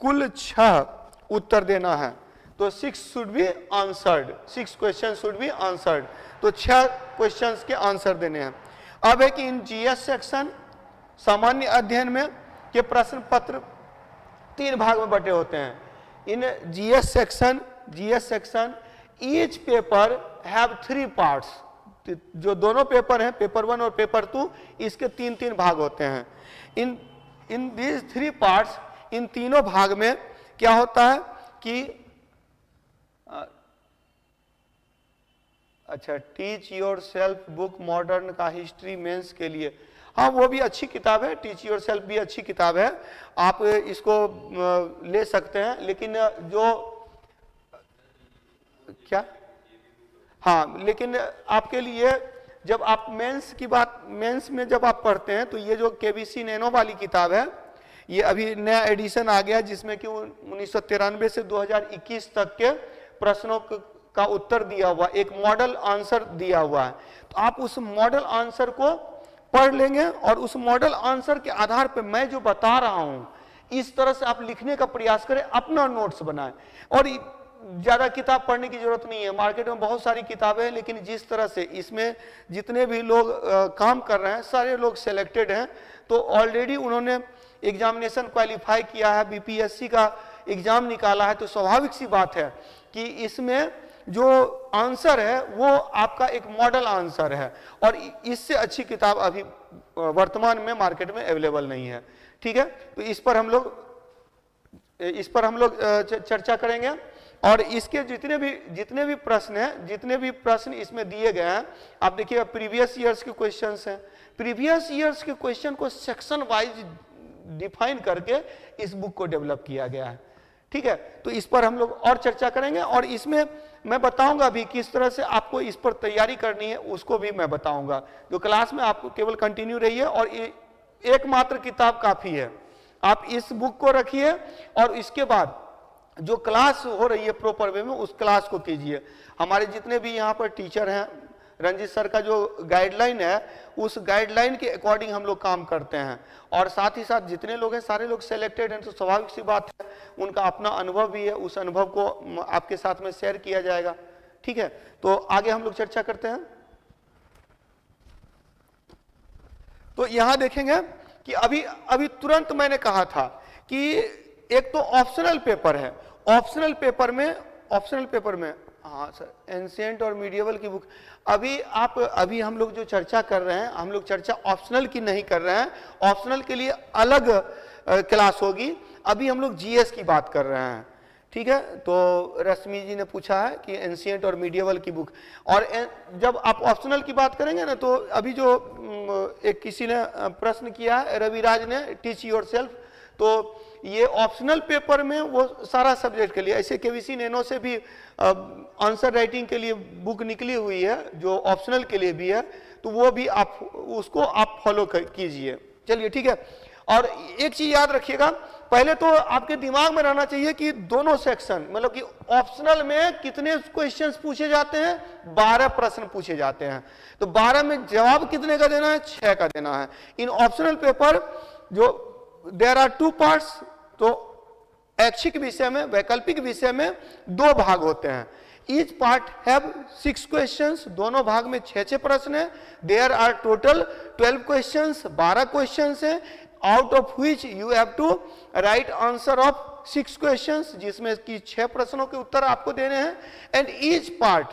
कुल 6 उत्तर देना है। तो 6 should be answered, 6 question should be answered. तो 6 क्वेश्चंस के आंसर देने हैं। अब है कि इन जीएस सेक्शन, सामान्य अध्ययन में, के प्रश्न पत्र 3 भाग में बटे होते हैं। इन GS section each paper have 3 parts. जो दोनों पेपर हैं, पेपर 1 और पेपर 2, इसके 3 भाग होते हैं। इन दीज 3 पार्ट्स, इन तीनों भाग में क्या होता है कि अच्छा, teach your self book modern का हिस्ट्री मेंस के लिए, हाँ वो भी अच्छी किताब है, टीच योर सेल्फ भी अच्छी किताब है, आप इसको ले सकते हैं। लेकिन जो क्या, हाँ, लेकिन आपके लिए जब आप मेंस में जब आप पढ़ते हैं, तो ये जो केबीसी नैनो वाली किताब है, ये अभी नया एडिशन आ गया, जिसमें कि 1993 से 2021 तक के प्रश्नों का उत्तर दिया हुआ, एक मॉडल आंसर दिया हुआ है। तो आप उस मॉडल आंसर को पढ़ लेंगे और उस मॉडल आंसर के आधार पर मैं जो बता रहा हूं, इस तरह से आप लिखने का प्रयास करें, अपना नोट्स बनाएं। और ज्यादा किताब पढ़ने की जरूरत नहीं है, मार्केट में बहुत सारी किताबें हैं, लेकिन जिस तरह से इसमें जितने भी लोग काम कर रहे हैं, सारे लोग सिलेक्टेड हैं, तो ऑलरेडी उन्होंने एग्जामिनेशन क्वालिफाई किया है, बीपीएससी का एग्जाम निकाला है। तो स्वाभाविक सी बात है कि इसमें जो आंसर है वो आपका एक मॉडल आंसर है, और इससे अच्छी किताब अभी वर्तमान में मार्केट में अवेलेबल नहीं है। ठीक है, तो इस पर हम लोग चर्चा करेंगे। और इसके जितने भी प्रश्न हैं, जितने भी प्रश्न इसमें दिए गए हैं, आप देखिएगा प्रीवियस ईयर्स के क्वेश्चंस हैं। प्रीवियस ईयर्स के क्वेश्चन को सेक्शन वाइज डिफाइन करके इस बुक को डेवलप किया गया है। ठीक है, तो इस पर हम लोग और चर्चा करेंगे, और इसमें मैं बताऊंगा भी किस तरह से आपको इस पर तैयारी करनी है, उसको भी मैं बताऊंगा। जो क्लास में आपको केवल कंटिन्यू रहिए, और एकमात्र किताब काफी है, आप इस बुक को रखिए, और इसके बाद जो क्लास हो रही है प्रॉपर वे में, उस क्लास को कीजिए। हमारे जितने भी यहाँ पर टीचर हैं, रंजीत सर का जो गाइडलाइन है, उस गाइडलाइन के अकॉर्डिंग हम लोग काम करते हैं। और साथ ही साथ जितने लोग हैं, सारे लोग सिलेक्टेड हैं, तो स्वाभाविक सी बात है, उनका अपना अनुभव भी है, उस अनुभव को आपके साथ में शेयर किया जाएगा। ठीक है, तो आगे हम लोग चर्चा करते हैं। तो यहां देखेंगे कि अभी तुरंत मैंने कहा था कि एक तो ऑप्शनल पेपर है, ऑप्शनल पेपर में हाँ सर, एंशिएंट और मीडिएवल की बुक, अभी हम लोग जो चर्चा कर रहे हैं, हम लोग चर्चा ऑप्शनल की नहीं कर रहे हैं, ऑप्शनल के लिए अलग क्लास होगी। अभी हम लोग जीएस की बात कर रहे हैं। ठीक है, तो रश्मि जी ने पूछा है कि एंशिएंट और मीडिएवल की बुक, और जब आप ऑप्शनल की बात करेंगे ना, तो अभी जो एक किसी ने प्रश्न किया है, रविराज ने, टीच योर सेल्फ, तो ये ऑप्शनल पेपर में वो सारा सब्जेक्ट के लिए, ऐसे केवीसी नैनो से भी आंसर राइटिंग के लिए बुक निकली हुई है जो ऑप्शनल के लिए भी है, तो वो भी आप उसको आप फॉलो कीजिए। चलिए ठीक है। और एक चीज याद रखिएगा, पहले तो आपके दिमाग में रहना चाहिए कि दोनों सेक्शन, मतलब कि ऑप्शनल में कितने क्वेश्चंस पूछे जाते हैं, 12 प्रश्न पूछे जाते हैं। तो 12 में जवाब कितने का देना है, 6 का देना है। इन ऑप्शनल पेपर जो देयर आर 2 पार्ट्स, तो ऐच्छिक विषय में, वैकल्पिक विषय में 2 भाग होते हैं। ईच पार्ट हैव 6 क्वेश्चंस, दोनों भाग में 6 प्रश्न है। There are total 12 questions, 12 questions है, out of which you have to write answer of 6 questions, जिसमें कि 6 प्रश्नों के उत्तर आपको देने हैं। एंड ईच पार्ट,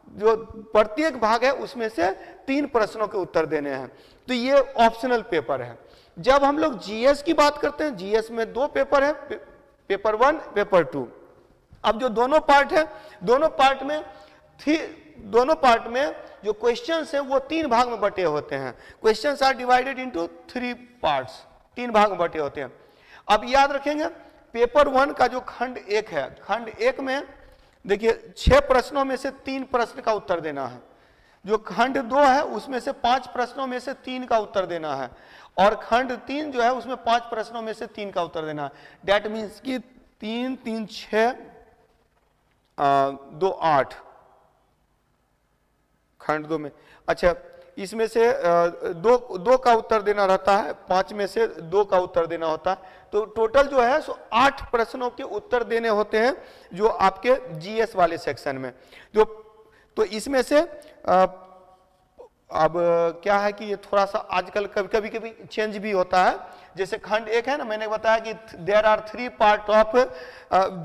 जो प्रत्येक भाग है उसमें से 3 प्रश्नों के उत्तर देने हैं। तो ये ऑप्शनल पेपर है। जब हम लोग जीएस की बात करते हैं, जीएस में 2 पेपर है, पेपर 1, पेपर 2। अब जो दोनों पार्ट है, दोनों पार्ट में जो क्वेश्चंस हैं वो 3 भाग में बटे होते हैं। Questions are divided into 3 parts, 3 भाग में बटे होते हैं। अब याद रखेंगे, पेपर 1 का जो खंड 1 है, खंड 1 में देखिए 6 प्रश्नों में से 3 प्रश्न का उत्तर देना है। जो खंड 2 है उसमें से 5 प्रश्नों में से 3 का उत्तर देना है, और खंड 3 जो है उसमें 5 प्रश्नों में से 3 का उत्तर देना है। डेट मीन्स कि 3 3 6 2 8 खंड 2 में। अच्छा, इसमें से 2 का उत्तर देना रहता है, 5 में से 2 का उत्तर देना होता है। तो टोटल जो है सो 8 प्रश्नों के उत्तर देने होते हैं जो आपके जीएस वाले सेक्शन में। जो तो इसमें से अब क्या है कि ये थोड़ा सा आजकल कभी कभी चेंज भी होता है। जैसे खंड 1 है ना, मैंने बताया कि there are 3 part of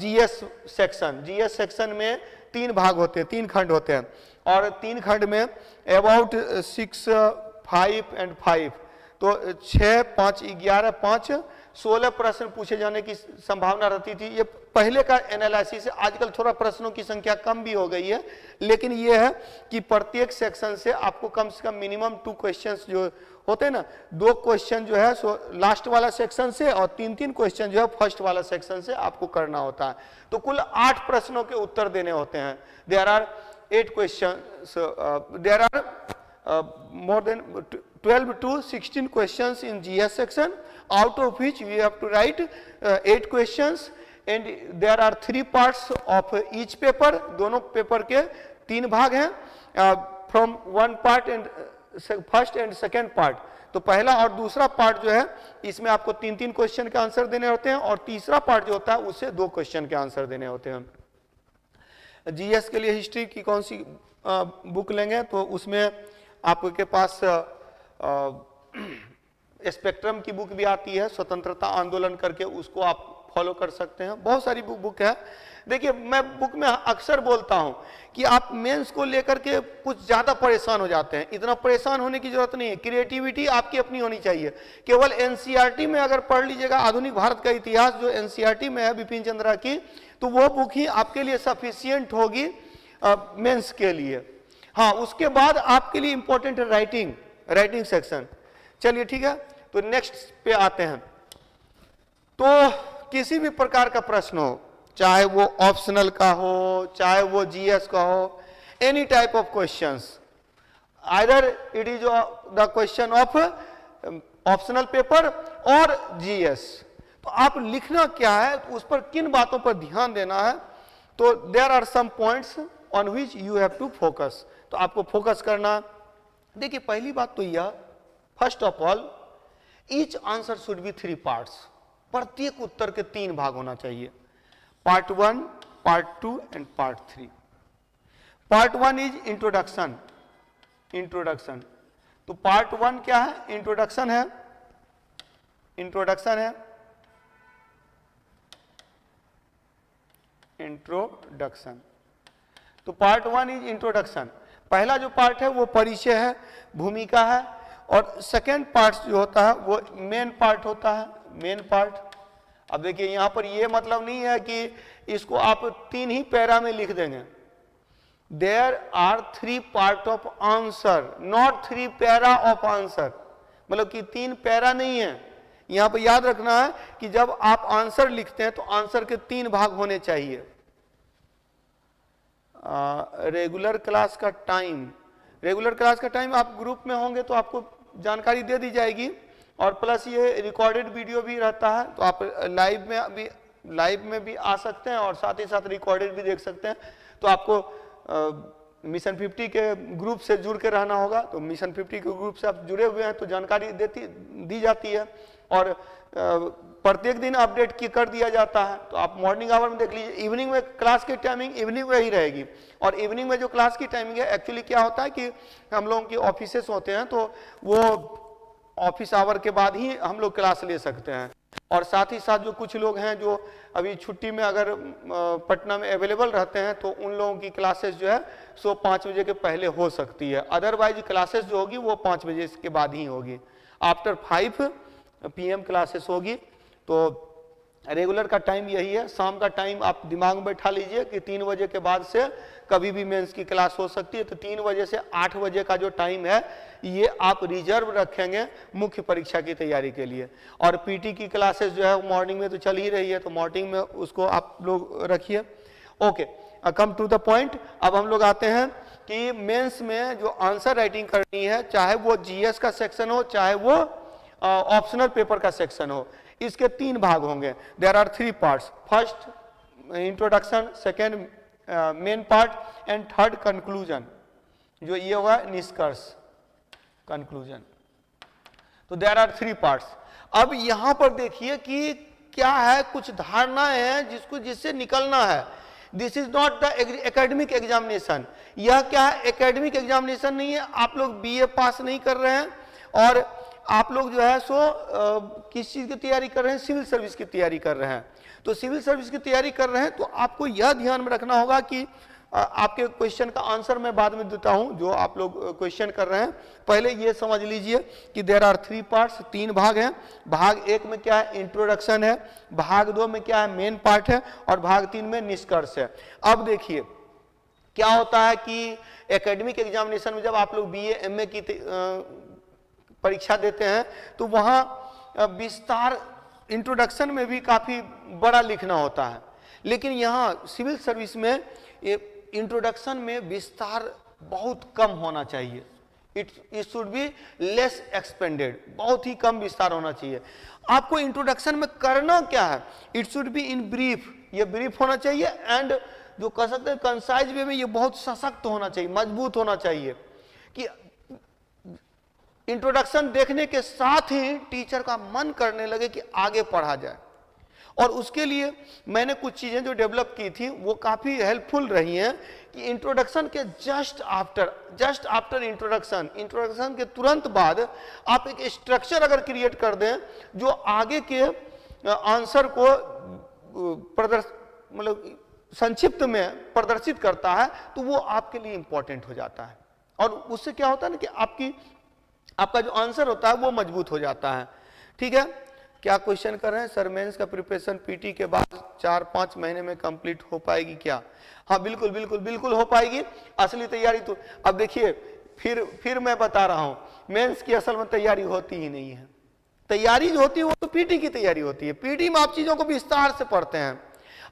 GS section. GS section में 3 भाग होते हैं, 3 खंड होते हैं, और 3 खंड में अबाउट 6 5 एंड 5, तो 6 5 11 5 16 प्रश्न पूछे जाने की संभावना रहती थी। ये पहले का एनालिसिस है, आजकल थोड़ा प्रश्नों की संख्या कम भी हो गई है, लेकिन ये है कि प्रत्येक सेक्शन से आपको कम से कम मिनिमम 2 क्वेश्चंस जो होते हैं ना, 2 क्वेश्चन जो है सो लास्ट वाला सेक्शन से, और 3 क्वेश्चन जो है फर्स्ट वाला सेक्शन से आपको करना होता है। तो कुल 8 प्रश्नों के उत्तर देने होते हैं। There are 8 questions, there are more than 12 to 16 questions in GS section, out of which we have to write 8 questions, and there are 3 parts of each paper. दोनों पेपर के 3 भाग हैं, from 1 part and first and second part। तो पहला और दूसरा part जो है इसमें आपको 3 क्वेश्चन के आंसर देने होते हैं, और तीसरा पार्ट जो होता है उससे 2 क्वेश्चन के आंसर देने होते हैं। जीएस के लिए हिस्ट्री की कौन सी बुक लेंगे, तो उसमें आपके पास स्पेक्ट्रम की बुक भी आती है, स्वतंत्रता आंदोलन करके, उसको आप फॉलो कर सकते हैं। बहुत सारी बुक है। देखिए, मैं बुक में अक्सर बोलता हूं कि आप मेंस को लेकर के कुछ ज्यादा परेशान हो जाते हैं। इतना परेशान होने की जरूरत नहीं है। क्रिएटिविटी आपकी अपनी होनी चाहिए। केवल एनसीईआरटी में अगर पढ़ लीजिएगा आधुनिक भारत का इतिहास, जो एनसीईआरटी में है बिपिन चंद्रा की, तो वो बुक ही आपके लिए सफिशियंट होगी मेंस के लिए। हाँ, उसके बाद आपके लिए इंपॉर्टेंट है राइटिंग सेक्शन। चलिए ठीक है, तो नेक्स्ट पे आते हैं। तो किसी भी प्रकार का प्रश्न हो, चाहे वो ऑप्शनल का हो, चाहे वो जीएस का हो, any type of questions, either it is the question of optional paper और जीएस, तो आप लिखना क्या है, तो उस पर किन बातों पर ध्यान देना है। तो there are some points on which you have to focus. तो आपको फोकस करना, देखिए पहली बात तो यह, first of all, each answer should be 3 parts. प्रत्येक उत्तर के 3 भाग होना चाहिए, part 1, part 2 and part 3। Part 1 is introduction. तो पार्ट 1 क्या है, इंट्रोडक्शन है। इंट्रोडक्शन। तो पार्ट 1 इज इंट्रोडक्शन। पहला जो पार्ट है वो परिचय है, भूमिका है, और सेकेंड पार्ट जो होता है वो मेन पार्ट होता है, मेन पार्ट। अब देखिए यहां पर ये मतलब नहीं है कि इसको आप 3 ही पैरा में लिख देंगे। There are 3 part of answer, not 3 para of answer. मतलब कि 3 पैरा नहीं है, यहाँ पे याद रखना है कि जब आप आंसर लिखते हैं तो आंसर के 3 भाग होने चाहिए। रेगुलर क्लास का टाइम, रेगुलर क्लास का टाइम आप ग्रुप में होंगे तो आपको जानकारी दे दी जाएगी, और प्लस ये रिकॉर्डेड वीडियो भी रहता है, तो आप लाइव में भी आ सकते हैं और साथ ही साथ रिकॉर्डेड भी देख सकते हैं। तो आपको मिशन 50 के ग्रुप से जुड़ के रहना होगा। तो मिशन 50 के ग्रुप से आप जुड़े हुए हैं तो जानकारी दी जाती है, और प्रत्येक दिन अपडेट कर दिया जाता है। तो आप मॉर्निंग आवर में देख लीजिए, इवनिंग में क्लास की टाइमिंग इवनिंग में ही रहेगी, और इवनिंग में जो क्लास की टाइमिंग है एक्चुअली क्या होता है कि हम लोगों के ऑफिसेस होते हैं, तो वो ऑफिस आवर के बाद ही हम लोग क्लास ले सकते हैं। और साथ ही साथ जो कुछ लोग हैं जो अभी छुट्टी में अगर पटना में अवेलेबल रहते हैं तो उन लोगों की क्लासेस जो है सो 5 बजे के पहले हो सकती है, अदरवाइज क्लासेस जो होगी वो 5 बजे के बाद ही होगी। आफ्टर 5 PM क्लासेस होगी। तो रेगुलर का टाइम यही है। शाम का टाइम आप दिमाग में बैठा लीजिए कि 3 बजे के बाद से कभी भी मेंस की क्लास हो सकती है। तो 3 बजे से 8 बजे का जो टाइम है ये आप रिजर्व रखेंगे मुख्य परीक्षा की तैयारी के लिए। और पीटी की क्लासेस जो है मॉर्निंग में तो चल ही रही है, तो मॉर्निंग में उसको आप लोग रखिए। Okay, come to the point. अब हम लोग आते हैं कि मेंस में जो आंसर राइटिंग करनी है, चाहे वो जीएस का सेक्शन हो चाहे वो ऑप्शनल पेपर का सेक्शन हो, इसके 3 भाग होंगे। There are 3 parts, first introduction, second main part and third conclusion, जो ये हुआ निष्कर्ष, कंक्लूजन। तो देयर आर 3 पार्ट्स। अब यहां पर देखिए कि क्या है, कुछ धारणाएं हैं जिससे निकलना है। This is not the academic examination. यह क्या है, एकेडमिक एग्जामिनेशन नहीं है। आप लोग बीए पास नहीं कर रहे हैं और आप लोग जो है सो किस चीज की तैयारी कर रहे हैं, सिविल सर्विस की तैयारी कर रहे हैं। तो सिविल सर्विस की तैयारी कर रहे हैं तो आपको यह ध्यान में रखना होगा कि आपके क्वेश्चन का आंसर मैं बाद में देता हूं जो आप लोग क्वेश्चन कर रहे हैं। पहले ये समझ लीजिए कि देयर आर 3 पार्ट्स, 3 भाग हैं। भाग 1 में क्या है, इंट्रोडक्शन है। भाग 2 में क्या है, मेन पार्ट है। और भाग 3 में निष्कर्ष है। अब देखिए क्या होता है कि एकेडमिक एग्जामिनेशन में जब आप लोग बीए एमए की परीक्षा देते हैं तो वहां विस्तार इंट्रोडक्शन में भी काफी बड़ा लिखना होता है, लेकिन यहां सिविल सर्विस में इंट्रोडक्शन में विस्तार बहुत कम होना चाहिए। It should be less expanded, बहुत ही कम विस्तार होना चाहिए। आपको इंट्रोडक्शन में करना क्या है, it should be in brief, ये ब्रीफ होना चाहिए। एंड जो कह सकते हैं कंसाइज वे में ये बहुत सशक्त होना चाहिए, मजबूत होना चाहिए कि इंट्रोडक्शन देखने के साथ ही टीचर का मन करने लगे कि आगे पढ़ा जाए। और उसके लिए मैंने कुछ चीजें जो डेवलप की थी वो काफी हेल्पफुल रही हैं कि इंट्रोडक्शन के जस्ट आफ्टर इंट्रोडक्शन के तुरंत बाद आप एक स्ट्रक्चर अगर क्रिएट कर दें जो आगे के आंसर को मतलब संक्षिप्त में प्रदर्शित करता है, तो वो आपके लिए इंपॉर्टेंट हो जाता है। और उससे क्या होता है ना कि आपका जो आंसर होता है वो मजबूत हो जाता है। ठीक है, क्या क्वेश्चन कर रहे हैं, सर मेंस का प्रिपरेशन पीटी के बाद 4-5 महीने में कंप्लीट हो पाएगी क्या? हाँ बिल्कुल बिल्कुल बिल्कुल हो पाएगी। असली तैयारी तो अब देखिए फिर मैं बता रहा हूं, मेंस की असल में तैयारी होती ही नहीं है। तैयारी जो होती है वो तो पीटी की तैयारी होती है। पीटी में आप चीजों को विस्तार से पढ़ते हैं।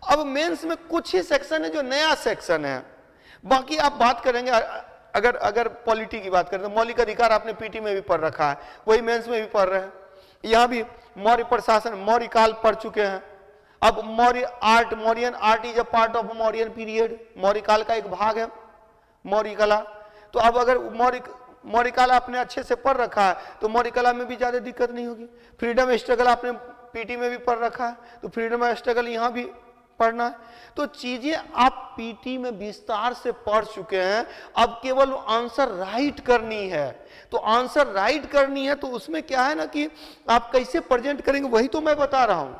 अब मेंस में कुछ ही सेक्शन है जो नया सेक्शन है, बाकी आप बात करेंगे। अगर पॉलिटी की बात करें तो मौलिक अधिकार आपने पीटी में भी पढ़ रखा है, वही मेंस में भी पढ़ रहे हैं। यहां भी मौर्य प्रशासन, मौर्य काल पढ़ चुके हैं। अब Mauryan art is a part of Mauryan period, Maurya काल का एक भाग है मौर्य कला। तो अब अगर मौर्य काल आपने अच्छे से पढ़ रखा है तो मौर्य कला में भी ज्यादा दिक्कत नहीं होगी। फ्रीडम स्ट्रगल आपने पीटी में भी पढ़ रखा है तो फ्रीडम स्ट्रगल यहां भी पढ़ना है। तो चीजें आप पीटी में विस्तार से पढ़ चुके हैं, अब केवल आंसर राइट करनी है। तो आंसर राइट करनी है तो उसमें क्या है ना कि आप कैसे प्रेजेंट करेंगे वही तो मैं बता रहा हूं।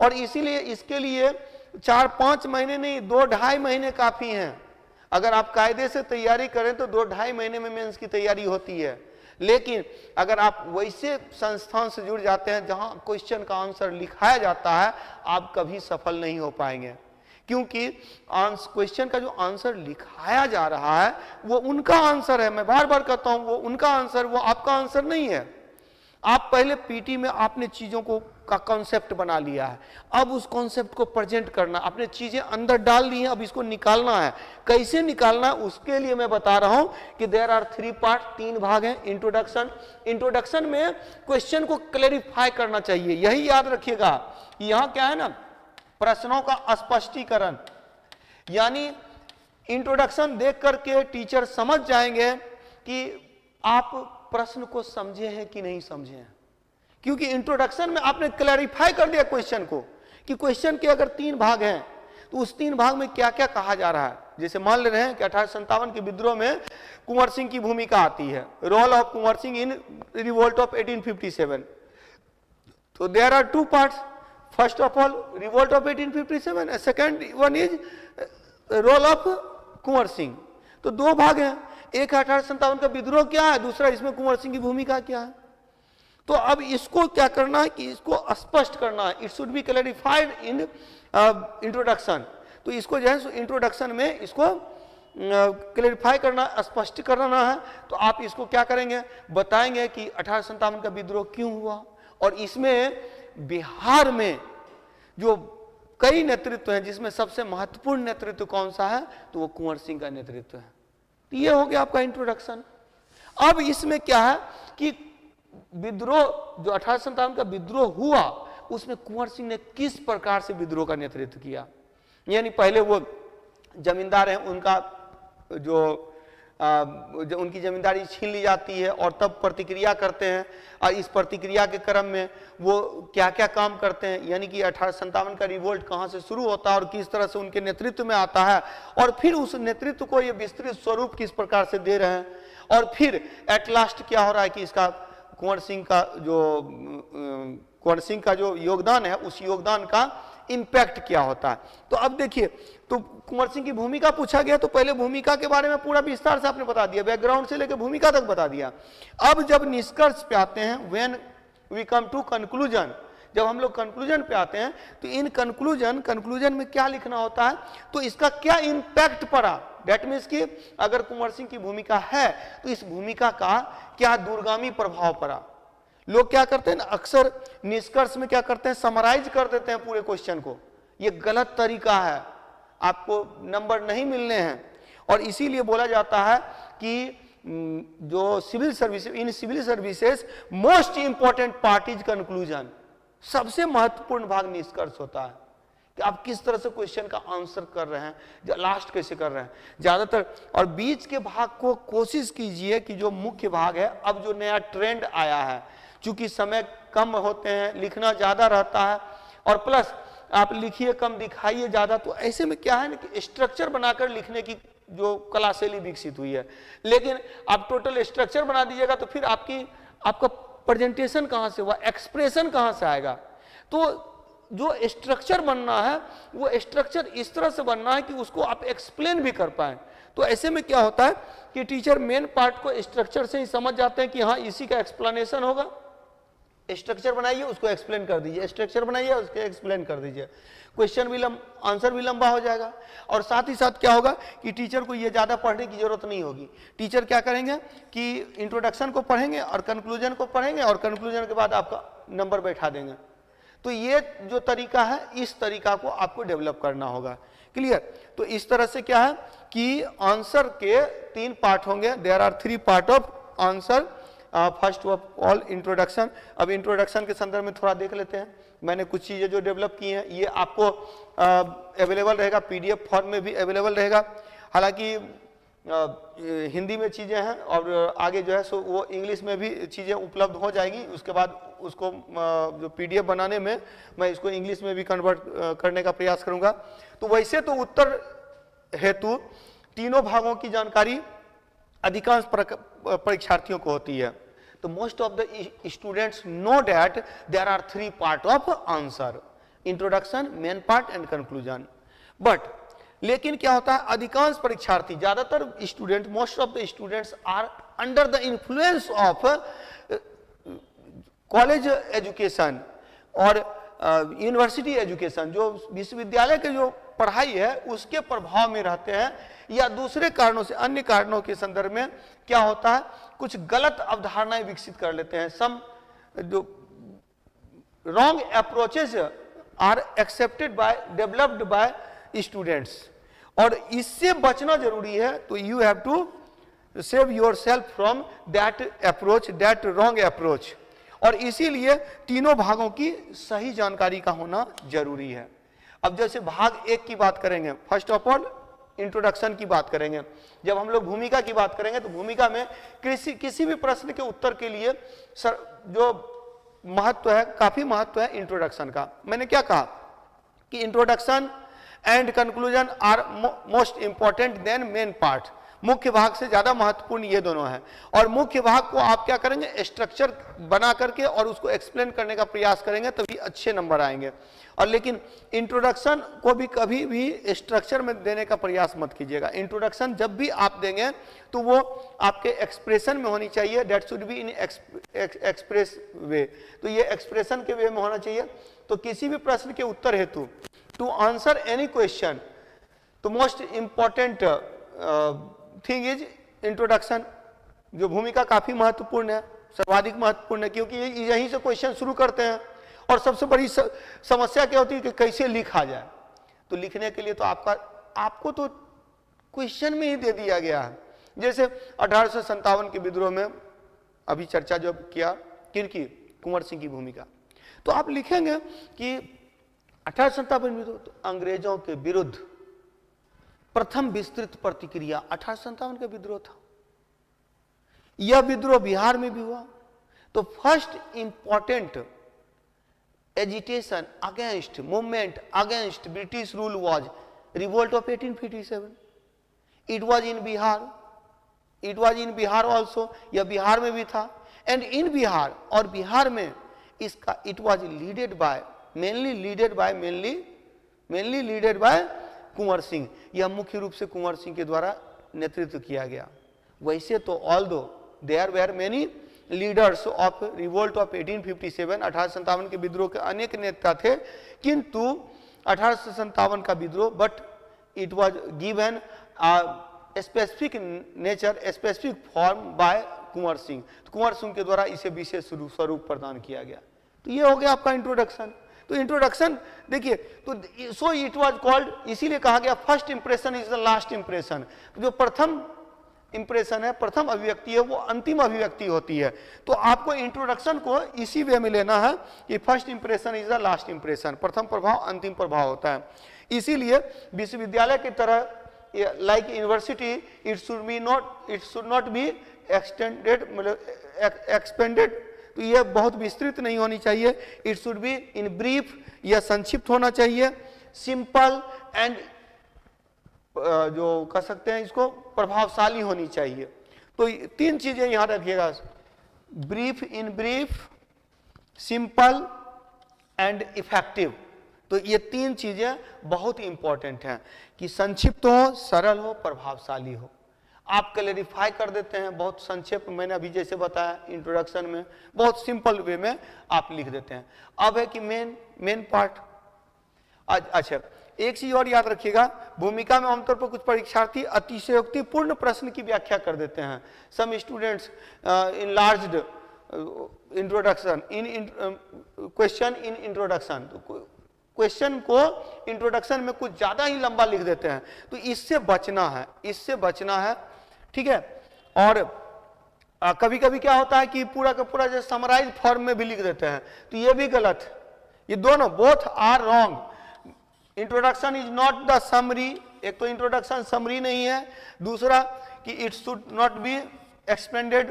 और इसीलिए इसके लिए 4-5 महीने नहीं, 2-2.5 महीने काफी हैं। अगर आप कायदे से तैयारी करें तो 2-2.5 महीने में मेंस की तैयारी होती है। लेकिन अगर आप वैसे संस्थान से जुड़ जाते हैं जहां क्वेश्चन का आंसर लिखाया जाता है, आप कभी सफल नहीं हो पाएंगे, क्योंकि क्वेश्चन का जो आंसर लिखाया जा रहा है वो उनका आंसर है। मैं बार बार कहता हूं वो उनका आंसर, वो आपका आंसर नहीं है। आप पहले पीटी में आपने चीजों को का कॉन्सेप्ट बना लिया है, अब उस कॉन्सेप्ट को प्रेजेंट करना, आपने चीजें अंदर डाल दी हैं, अब इसको निकालना है। कैसे निकालना है उसके लिए मैं बता रहा हूं कि देयर आर 3 पार्ट, 3 भाग हैं। इंट्रोडक्शन, इंट्रोडक्शन में क्वेश्चन को क्लैरिफाई करना चाहिए, यही याद रखिएगा। यहां क्या है ना, प्रश्नों का स्पष्टीकरण, यानी इंट्रोडक्शन देख करके टीचर समझ जाएंगे कि आप प्रश्न को समझे हैं कि नहीं समझे हैं, क्योंकि इंट्रोडक्शन में आपने क्लैरिफाई कर दिया क्वेश्चन को कि क्वेश्चन के अगर 3 भाग हैं तो उस 3 भाग में क्या क्या कहा जा रहा है। जैसे मान ले रहे हैं कि 1857 के विद्रोह में कुंवर सिंह की भूमिका आती है, role of Kunwar Singh in revolt of 1857। तो there are 2 parts, first of all revolt of 1857 and second one is role of Kunwar Singh. तो 2 भाग हैं, एक 1857 का विद्रोह क्या है, दूसरा इसमें कुंवर सिंह की भूमिका क्या है। तो अब इसको क्या करना है कि इसको स्पष्ट करना है, it should B clarified in introduction. तो इसको जो है इंट्रोडक्शन में इसको क्लैरिफाई करना, स्पष्ट करना है। तो आप इसको क्या करेंगे, बताएंगे कि 1857 का विद्रोह क्यों हुआ, और इसमें बिहार में जो कई नेतृत्व हैं जिसमें सबसे महत्वपूर्ण नेतृत्व कौन सा है, तो वो कुंवर सिंह का नेतृत्व है। तो ये हो गया आपका इंट्रोडक्शन। अब इसमें क्या है कि विद्रोह, जो 1857 का विद्रोह हुआ उसमें कुंवर सिंह ने किस प्रकार से विद्रोह का नेतृत्व किया। यानी पहले वो जमींदार हैं, उनका जो उनकी जमींदारी छीन ली जाती है और तब प्रतिक्रिया करते हैं, और इस प्रतिक्रिया के क्रम में वो क्या क्या काम करते हैं, यानी कि 1857 का रिवोल्ट कहाँ से शुरू होता है और किस तरह से उनके नेतृत्व में आता है, और फिर उस नेतृत्व को ये विस्तृत स्वरूप किस प्रकार से दे रहे हैं, और फिर एट लास्ट क्या हो रहा है कि इसका कुंवर सिंह का जो योगदान है, उस योगदान का इंपैक्ट क्या होता है। तो अब देखिए, तो कुंवर सिंह की भूमिका पूछा गया, तो पहले भूमिका के बारे में पूरा विस्तार से आपने बता दिया, बैकग्राउंड से लेकर भूमिका तक बता दिया। अब जब निष्कर्ष पे आते हैं, when we come to conclusion, जब हम लोग कंक्लूजन पे आते हैं, तो इन कंक्लूजन में क्या लिखना होता है, तो इसका क्या इंपैक्ट पड़ा। दैट मीन्स कि अगर कुंवर सिंह की भूमिका है तो इस भूमिका का क्या दूरगामी प्रभाव पड़ा। लोग क्या करते हैं ना, अक्सर निष्कर्ष में क्या करते हैं, समराइज कर देते हैं पूरे क्वेश्चन को। ये गलत तरीका है, आपको नंबर नहीं मिलने हैं। और इसीलिए बोला जाता है कि जो civil service, in civil services most important part is conclusion. सबसे महत्वपूर्ण भाग निष्कर्ष होता है कि आप किस तरह से क्वेश्चन का आंसर कर रहे हैं, लास्ट कैसे कर रहे हैं ज्यादातर। और बीच के भाग को कोशिश कीजिए कि जो मुख्य भाग है, अब जो नया ट्रेंड आया है, चूंकि समय कम होते हैं, लिखना ज्यादा रहता है, और प्लस आप लिखिए कम दिखाइए ज्यादा, तो ऐसे में क्या है ना कि स्ट्रक्चर बनाकर लिखने की जो कला शैली विकसित हुई है। लेकिन आप टोटल स्ट्रक्चर बना दीजिएगा तो फिर आपका प्रेजेंटेशन कहां से हुआ, एक्सप्रेशन कहां से आएगा। तो जो स्ट्रक्चर बनना है वो स्ट्रक्चर इस तरह से बनना है कि उसको आप एक्सप्लेन भी कर पाए। तो ऐसे में क्या होता है कि टीचर मेन पार्ट को स्ट्रक्चर से ही समझ जाते हैं कि हाँ इसी का एक्सप्लेनेशन होगा। स्ट्रक्चर बनाइए, उसको एक्सप्लेन कर दीजिए, स्ट्रक्चर बनाइए, उसको एक्सप्लेन कर दीजिए, क्वेश्चन भी आंसर भी लंबा हो जाएगा। और साथ ही साथ क्या होगा कि टीचर को ये ज़्यादा पढ़ने की जरूरत नहीं होगी। टीचर क्या करेंगे कि इंट्रोडक्शन को पढ़ेंगे और कंक्लूजन को पढ़ेंगे, और कंक्लूजन के बाद आपका नंबर बैठा देंगे। तो ये जो तरीका है, इस तरीका को आपको डेवलप करना होगा। क्लियर। तो इस तरह से क्या है कि आंसर के 3 पार्ट होंगे। There are 3 part of answer. First of all introduction. अब इंट्रोडक्शन के संदर्भ में थोड़ा देख लेते हैं। मैंने कुछ चीजें जो डेवलप की हैं, ये आपको अवेलेबल रहेगा, पीडीएफ फॉर्म में भी अवेलेबल रहेगा। हालांकि हिंदी में चीजें हैं और आगे जो है सो वो इंग्लिश में भी चीजें उपलब्ध हो जाएगी। उसके बाद उसको जो पीडीएफ बनाने में मैं इसको इंग्लिश में भी कन्वर्ट करने का प्रयास करूंगा। तो वैसे तो उत्तर हेतु तीनों भागों की जानकारी अधिकांश परीक्षार्थियों को होती है। तो most of the students know that there are 3 part of answer, introduction, main part and conclusion. But लेकिन क्या होता है, अधिकांश परीक्षार्थी, ज्यादातर student, most of the students are under the influence of college education और यूनिवर्सिटी एजुकेशन, जो विश्वविद्यालय के जो पढ़ाई है उसके प्रभाव में रहते हैं, या दूसरे कारणों से, अन्य कारणों के संदर्भ में क्या होता है, कुछ गलत अवधारणाएं विकसित कर लेते हैं। सम जो wrong approaches are accepted by developed by students, और इससे बचना जरूरी है। तो you have to save yourself from that approach, that wrong approach, और इसीलिए तीनों भागों की सही जानकारी का होना जरूरी है। अब जैसे भाग एक की बात करेंगे, फर्स्ट ऑफ ऑल इंट्रोडक्शन की बात करेंगे। जब हम लोग भूमिका की बात करेंगे तो भूमिका में किसी भी प्रश्न के उत्तर के लिए जो महत्व है, काफी महत्व है इंट्रोडक्शन का। मैंने क्या कहा कि introduction and conclusion are most important then main part. मुख्य भाग से ज्यादा महत्वपूर्ण ये दोनों हैं, और मुख्य भाग को आप क्या करेंगे, स्ट्रक्चर बना करके और उसको एक्सप्लेन करने का प्रयास करेंगे, तभी अच्छे नंबर आएंगे। और लेकिन इंट्रोडक्शन को भी कभी भी स्ट्रक्चर में देने का प्रयास मत कीजिएगा। इंट्रोडक्शन जब भी आप देंगे तो वो आपके एक्सप्रेशन में होनी चाहिए, that should be Inn express way. तो ये एक्सप्रेशन के वे में होना चाहिए। तो किसी भी प्रश्न के उत्तर हेतु, टू आंसर एनी क्वेश्चन, तो most important thing is introduction. जो भूमिका काफी महत्वपूर्ण है, सर्वाधिक महत्वपूर्ण है, क्योंकि यहीं से क्वेश्चन शुरू करते हैं। और सबसे बड़ी समस्या क्या होती है कि कैसे लिखा जाए। तो लिखने के लिए तो आपको तो क्वेश्चन में ही दे दिया गया है। जैसे 1857 के विद्रोह में अभी चर्चा जो किया, किनकी, कुंवर सिंह की भूमिका। तो आप लिखेंगे कि 1857 विद्रोह, तो अंग्रेजों के विरुद्ध प्रथम विस्तृत प्रतिक्रिया 1857 का विद्रोह था। यह विद्रोह बिहार में भी हुआ। तो first important agitation against, movement against British rule was revolt of 1857। It was in Bihar, it was in Bihar also, यह बिहार में भी था। एंड इन बिहार, और बिहार में इसका it was leaded by, mainly leaded by Kunwar Singh. यह मुख्य रूप से कुंवर सिंह के द्वारा नेतृत्व किया गया। वैसे तो although there were many leaders of revolt of 1857, 1857 के विद्रोह के अनेक नेता थे, किंतु 1857 का विद्रोह, but it was given specific nature, specific form by Kunwar Singh. तो कुंवर सिंह के द्वारा इसे विशेष स्वरूप प्रदान किया गया। तो ये हो गया आपका इंट्रोडक्शन। तो इंट्रोडक्शन देखिए, तो सो इट वाज कॉल्ड, इसीलिए कहा गया first impression is the last impression. जो प्रथम इंप्रेशन है, प्रथम अभिव्यक्ति है, वो अंतिम अभिव्यक्ति होती है। तो आपको इंट्रोडक्शन को इसी वे में लेना है कि first impression is the last impression, प्रथम प्रभाव अंतिम प्रभाव होता है। इसीलिए विश्वविद्यालय की तरह, like university, it should not be extended, मतलब एक्सपेंडेड। तो यह बहुत विस्तृत नहीं होनी चाहिए। It should be in brief, यह संक्षिप्त होना चाहिए, सिंपल एंड जो कह सकते हैं इसको प्रभावशाली होनी चाहिए। तो तीन चीजें यहां रखिएगा, brief, in brief, simple and effective. तो ये तीन चीजें बहुत इंपॉर्टेंट हैं कि संक्षिप्त हो, सरल हो, प्रभावशाली हो। आप क्लैरिफाई कर देते हैं बहुत संक्षेप, मैंने अभी जैसे बताया इंट्रोडक्शन में, बहुत सिंपल वे में आप लिख देते हैं। अब है कि मेन पार्ट। अच्छा, एक चीज और याद रखिएगा, भूमिका में आमतौर पर कुछ परीक्षार्थी अतिशयोक्तिपूर्ण प्रश्न की व्याख्या कर देते हैं। Some students enlarged introduction in question in introduction, question को इंट्रोडक्शन में कुछ ज्यादा ही लंबा लिख देते हैं। तो इससे बचना है, इससे बचना है, ठीक है। और कभी कभी क्या होता है कि पूरा का पूरा जो समराइज फॉर्म में भी लिख देते हैं, तो ये भी गलत है। ये दोनों both are wrong. Introduction is not the summary, एक तो इंट्रोडक्शन समरी नहीं है, दूसरा कि it should not be expanded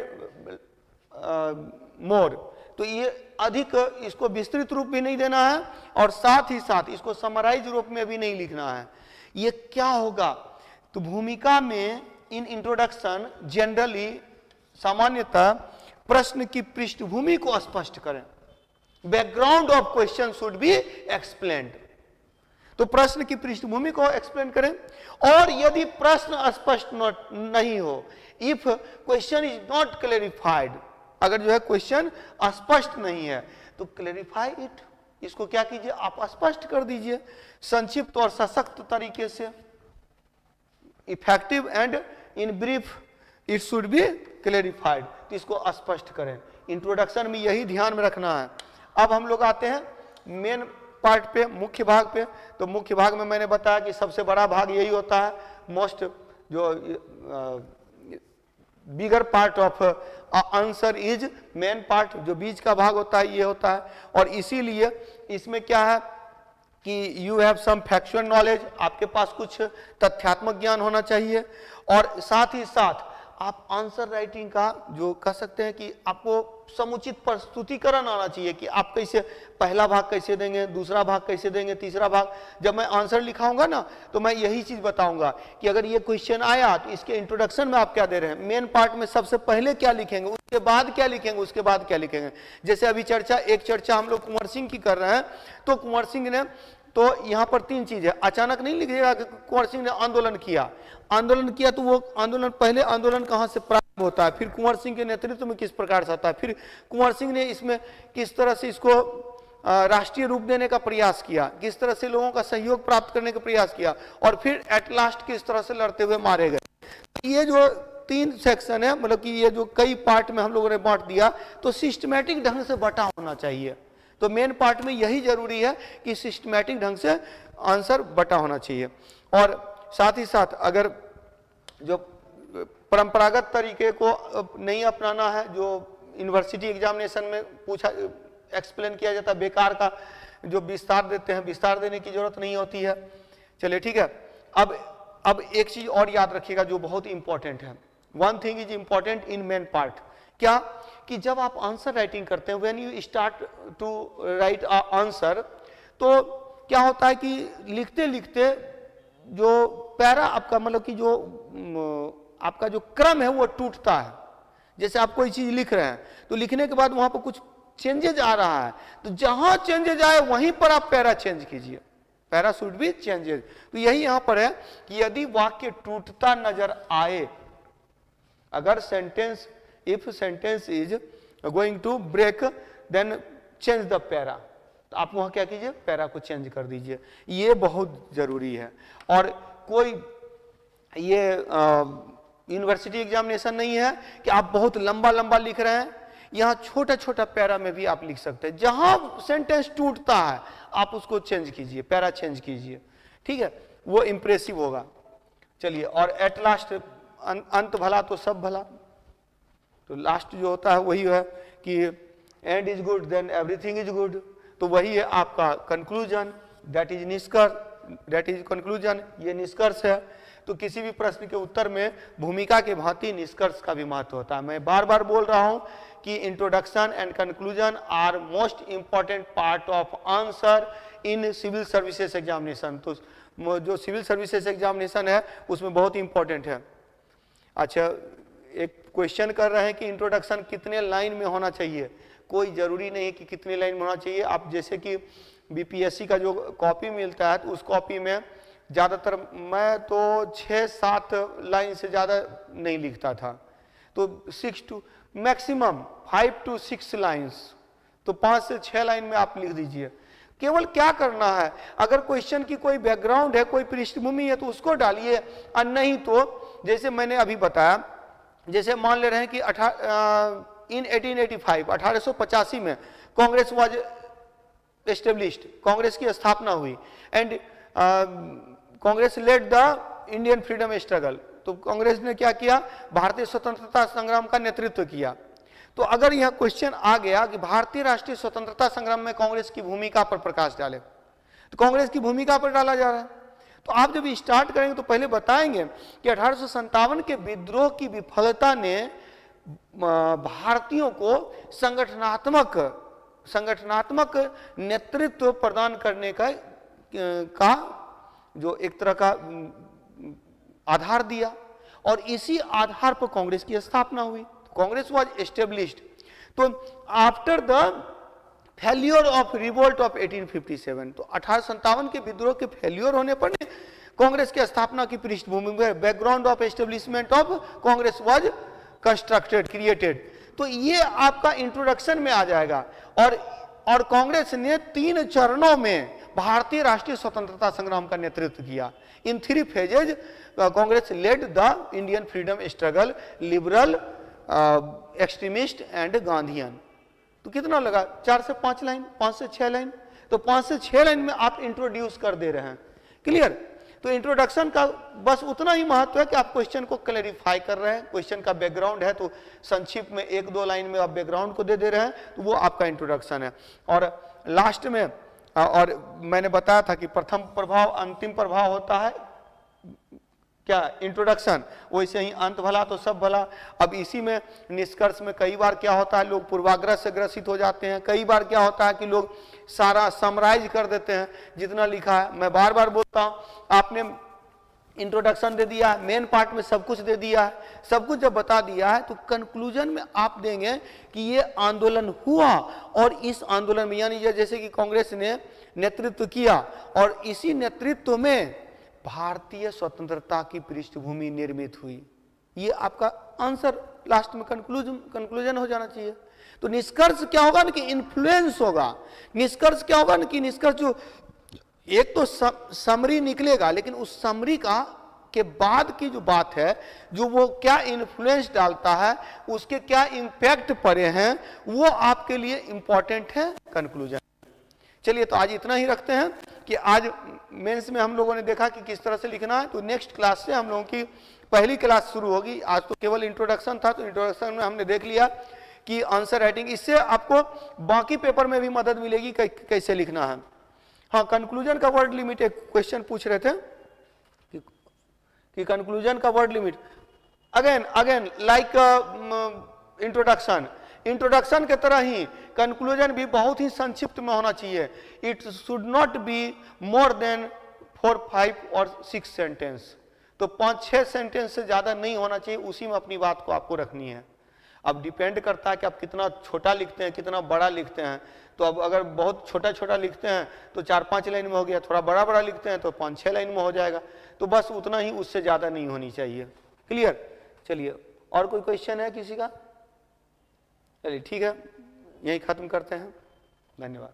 more. तो ये अधिक, इसको विस्तृत रूप भी नहीं देना है और साथ ही साथ इसको समराइज रूप में भी नहीं लिखना है। ये क्या होगा, तो भूमिका में इन इंट्रोडक्शन जनरली, सामान्यतः प्रश्न की पृष्ठभूमि को स्पष्ट करें। Background of question should be explained. तो प्रश्न की पृष्ठभूमि को एक्सप्लेन करें। और यदि प्रश्न स्पष्ट नहीं हो, if question is not clarified, अगर जो है क्वेश्चन अस्पष्ट नहीं है, तो क्लेरिफाई इट, इसको क्या कीजिए, आप स्पष्ट कर दीजिए संक्षिप्त और सशक्त तरीके से। Effective and in brief it should B clarified, तो इसको स्पष्ट करें। इंट्रोडक्शन में यही ध्यान में रखना है। अब हम लोग आते हैं मेन पार्ट पे, मुख्य भाग पे। तो मुख्य भाग में मैंने बताया कि सबसे बड़ा भाग यही होता है, मोस्ट जो बिगर part of answer is main part, जो बीच का भाग होता है ये होता है। और इसीलिए इसमें क्या है कि you have some factual knowledge, आपके पास कुछ तथ्यात्मक ज्ञान होना चाहिए, और साथ ही साथ आप आंसर राइटिंग का जो कह सकते हैं कि आपको समुचित प्रस्तुतिकरण आना चाहिए कि आप कैसे पहला भाग कैसे देंगे, दूसरा भाग कैसे देंगे, तीसरा भाग। जब मैं आंसर लिखाऊंगा ना तो मैं यही चीज बताऊंगा कि अगर ये क्वेश्चन आया तो इसके इंट्रोडक्शन में आप क्या दे रहे हैं, मेन पार्ट में सबसे पहले क्या लिखेंगे, उसके बाद क्या लिखेंगे, उसके बाद क्या लिखेंगे। जैसे अभी चर्चा हम लोग कुंवर सिंह की कर रहे हैं, तो कुंवर सिंह ने तो यहाँ पर तीन चीज है, अचानक नहीं लिखिएगा कि कुंवर सिंह ने आंदोलन किया तो वो आंदोलन, पहले आंदोलन कहाँ से प्रारंभ होता है, फिर कुंवर सिंह के नेतृत्व में किस प्रकार से आता है, फिर कुंवर सिंह ने इसमें किस तरह से इसको राष्ट्रीय रूप देने का प्रयास किया, किस तरह से लोगों का सहयोग प्राप्त करने का प्रयास किया, और फिर एट लास्ट किस तरह से लड़ते हुए मारे गए। ये जो तीन सेक्शन है, मतलब कि ये जो कई पार्ट में हम लोगों ने बांट दिया, तो सिस्टमैटिक ढंग से बटा होना चाहिए। तो मेन पार्ट में यही जरूरी है कि सिस्टमैटिक ढंग से आंसर बटा होना चाहिए। और साथ ही साथ अगर जो परंपरागत तरीके को नहीं अपनाना है, जो यूनिवर्सिटी एग्जामिनेशन में पूछा एक्सप्लेन किया जाता है, बेकार का जो विस्तार देते हैं, विस्तार देने की जरूरत नहीं होती है। चलिए ठीक है। अब एक चीज और याद रखिएगा जो बहुत इंपॉर्टेंट है, one thing is important in main part, क्या कि जब आप आंसर राइटिंग करते हैं, when you start to write answer, तो क्या होता है कि लिखते लिखते जो पैरा आपका, मतलब कि जो आपका जो क्रम है वो टूटता है। जैसे आप कोई चीज लिख रहे हैं तो लिखने के बाद वहां पर कुछ चेंजेज आ रहा है, तो जहां चेंजेज आए वहीं पर आप पैरा चेंज कीजिए, पैरा शुड बी चेंजेज। तो यही यहां पर है कि यदि वाक्य टूटता नजर आए, अगर sentence, if sentence is going to break then change the para, तो आप वहां क्या कीजिए, पैरा को चेंज कर दीजिए। ये बहुत जरूरी है। और कोई ये यूनिवर्सिटी एग्जामिनेशन नहीं है कि आप बहुत लंबा लंबा लिख रहे हैं, यहां छोटा छोटा पैरा में भी आप लिख सकते हैं। जहां सेंटेंस टूटता है आप उसको चेंज कीजिए, पैरा चेंज कीजिए, ठीक है, वो इंप्रेसिव होगा। चलिए, और एट लास्ट, अंत भला तो सब भला, तो लास्ट जो होता है वही है कि and is good then everything is good, तो वही है आपका कंक्लूजन, दैट इज निष्कर्ष, दैट इज कंक्लूजन, ये निष्कर्ष है। तो किसी भी प्रश्न के उत्तर में भूमिका के भांति निष्कर्ष का भी महत्व होता है। मैं बार बार बोल रहा हूं कि introduction and conclusion are most important part of answer in civil services examination. तो जो सिविल सर्विसेज एग्जामिनेशन है उसमें बहुत इंपॉर्टेंट है। अच्छा, एक क्वेश्चन कर रहे हैं कि इंट्रोडक्शन कितने लाइन में होना चाहिए। कोई जरूरी नहीं है कि कितने लाइन में होना चाहिए। आप जैसे कि बीपीएससी का जो कॉपी मिलता है तो उस कॉपी में ज़्यादातर, मैं तो 6-7 लाइन से ज़्यादा नहीं लिखता था, तो 6 to मैक्सिमम 5 to 6 लाइन्स, तो 5 से 6 लाइन में आप लिख दीजिए। केवल क्या करना है, अगर क्वेश्चन की कोई बैकग्राउंड है, कोई पृष्ठभूमि है तो उसको डालिए, और नहीं तो जैसे मैंने अभी बताया, जैसे मान ले रहे हैं कि इन 1885 1885 में कांग्रेस वाज एस्टेब्लिश्ड, कांग्रेस की स्थापना हुई, and Congress led the Indian freedom struggle. तो कांग्रेस ने क्या किया, भारतीय स्वतंत्रता संग्राम का नेतृत्व किया। तो अगर यह क्वेश्चन आ गया कि भारतीय राष्ट्रीय स्वतंत्रता संग्राम में कांग्रेस की भूमिका पर प्रकाश डाले, तो कांग्रेस की भूमिका पर डाला जा रहा है, तो आप जब स्टार्ट करेंगे तो पहले बताएंगे कि 1857 के विद्रोह की विफलता ने भारतीयों को संगठनात्मक नेतृत्व प्रदान करने का जो एक तरह का आधार दिया, और इसी आधार पर कांग्रेस की स्थापना हुई। Congress was established. तो after the failure of revolt of 1857, तो 1857 के विद्रोह के फेल्योर होने पर कांग्रेस की स्थापना की पृष्ठभूमि में background of establishment of Congress was constructed, created. तो ये आपका इंट्रोडक्शन में आ जाएगा। और कांग्रेस ने 3 चरणों में भारतीय राष्ट्रीय स्वतंत्रता संग्राम का नेतृत्व किया। In 3 phases Congress led the Indian freedom struggle, liberal, extremist and Gandhian. तो कितना लगा, 4 से 5 लाइन, 5 से 6 लाइन। तो 5 से 6 लाइन में आप इंट्रोड्यूस कर दे रहे हैं। क्लियर? तो इंट्रोडक्शन का बस उतना ही महत्व है कि आप क्वेश्चन को क्लैरिफाई कर रहे हैं, क्वेश्चन का बैकग्राउंड है तो संक्षिप्त में 1-2 लाइन में आप बैकग्राउंड को दे रहे हैं, तो वो आपका इंट्रोडक्शन है। और लास्ट में और मैंने बताया था कि प्रथम प्रभाव अंतिम प्रभाव होता है क्या, इंट्रोडक्शन, वैसे ही अंत भला तो सब भला। अब इसी में निष्कर्ष में कई बार क्या होता है, लोग पूर्वाग्रह से ग्रसित हो जाते हैं। कई बार क्या होता है कि लोग सारा समराइज कर देते हैं जितना लिखा है। मैं बार बार बोलता हूं, आपने इंट्रोडक्शन दे दिया है, मेन पार्ट में सब कुछ दे दिया है, सब कुछ जब बता दिया है तो कंक्लूजन में आप देंगे कि ये आंदोलन हुआ और इस आंदोलन में यानी जैसे कि कांग्रेस ने नेतृत्व किया और इसी नेतृत्व में भारतीय स्वतंत्रता की पृष्ठभूमि निर्मित हुई। ये आपका आंसर लास्ट में कंक्लूजन हो जाना चाहिए। तो निष्कर्ष क्या होगा ना कि इन्फ्लुएंस होगा। निष्कर्ष क्या होगा ना कि निष्कर्ष जो एक तो समरी निकलेगा, लेकिन उस समरी का के बाद की जो बात है, जो वो क्या इन्फ्लुएंस डालता है, उसके क्या इंपैक्ट पड़े हैं, वो आपके लिए इंपॉर्टेंट है कंक्लूजन। चलिए तो आज इतना ही रखते हैं कि आज मेंस में हम लोगों ने देखा कि किस तरह से लिखना है। तो नेक्स्ट क्लास से हम लोगों की पहली क्लास शुरू होगी। आज तो केवल इंट्रोडक्शन था, तो इंट्रोडक्शन में हमने देख लिया कि आंसर राइटिंग, इससे आपको बाकी पेपर में भी मदद मिलेगी कैसे लिखना है। हाँ, कंक्लूजन का वर्ड लिमिट एक क्वेश्चन पूछ रहे थे कि कंक्लूजन का word limit again like introduction के तरह ही कंक्लूजन भी बहुत ही संक्षिप्त में होना चाहिए। It should not be more than 4, 5 और 6 सेंटेंस। तो 5-6 सेंटेंस से ज्यादा नहीं होना चाहिए, उसी में अपनी बात को आपको रखनी है। अब डिपेंड करता है कि आप कितना छोटा लिखते हैं, कितना बड़ा लिखते हैं। तो अब अगर बहुत छोटा छोटा लिखते हैं तो 4-5 लाइन में हो गया, थोड़ा बड़ा बड़ा लिखते हैं तो 5-6 लाइन में हो जाएगा। तो बस उतना ही, उससे ज्यादा नहीं होनी चाहिए। क्लियर? चलिए, और कोई क्वेश्चन है किसी का? चलिए ठीक है, यही खत्म करते हैं। धन्यवाद।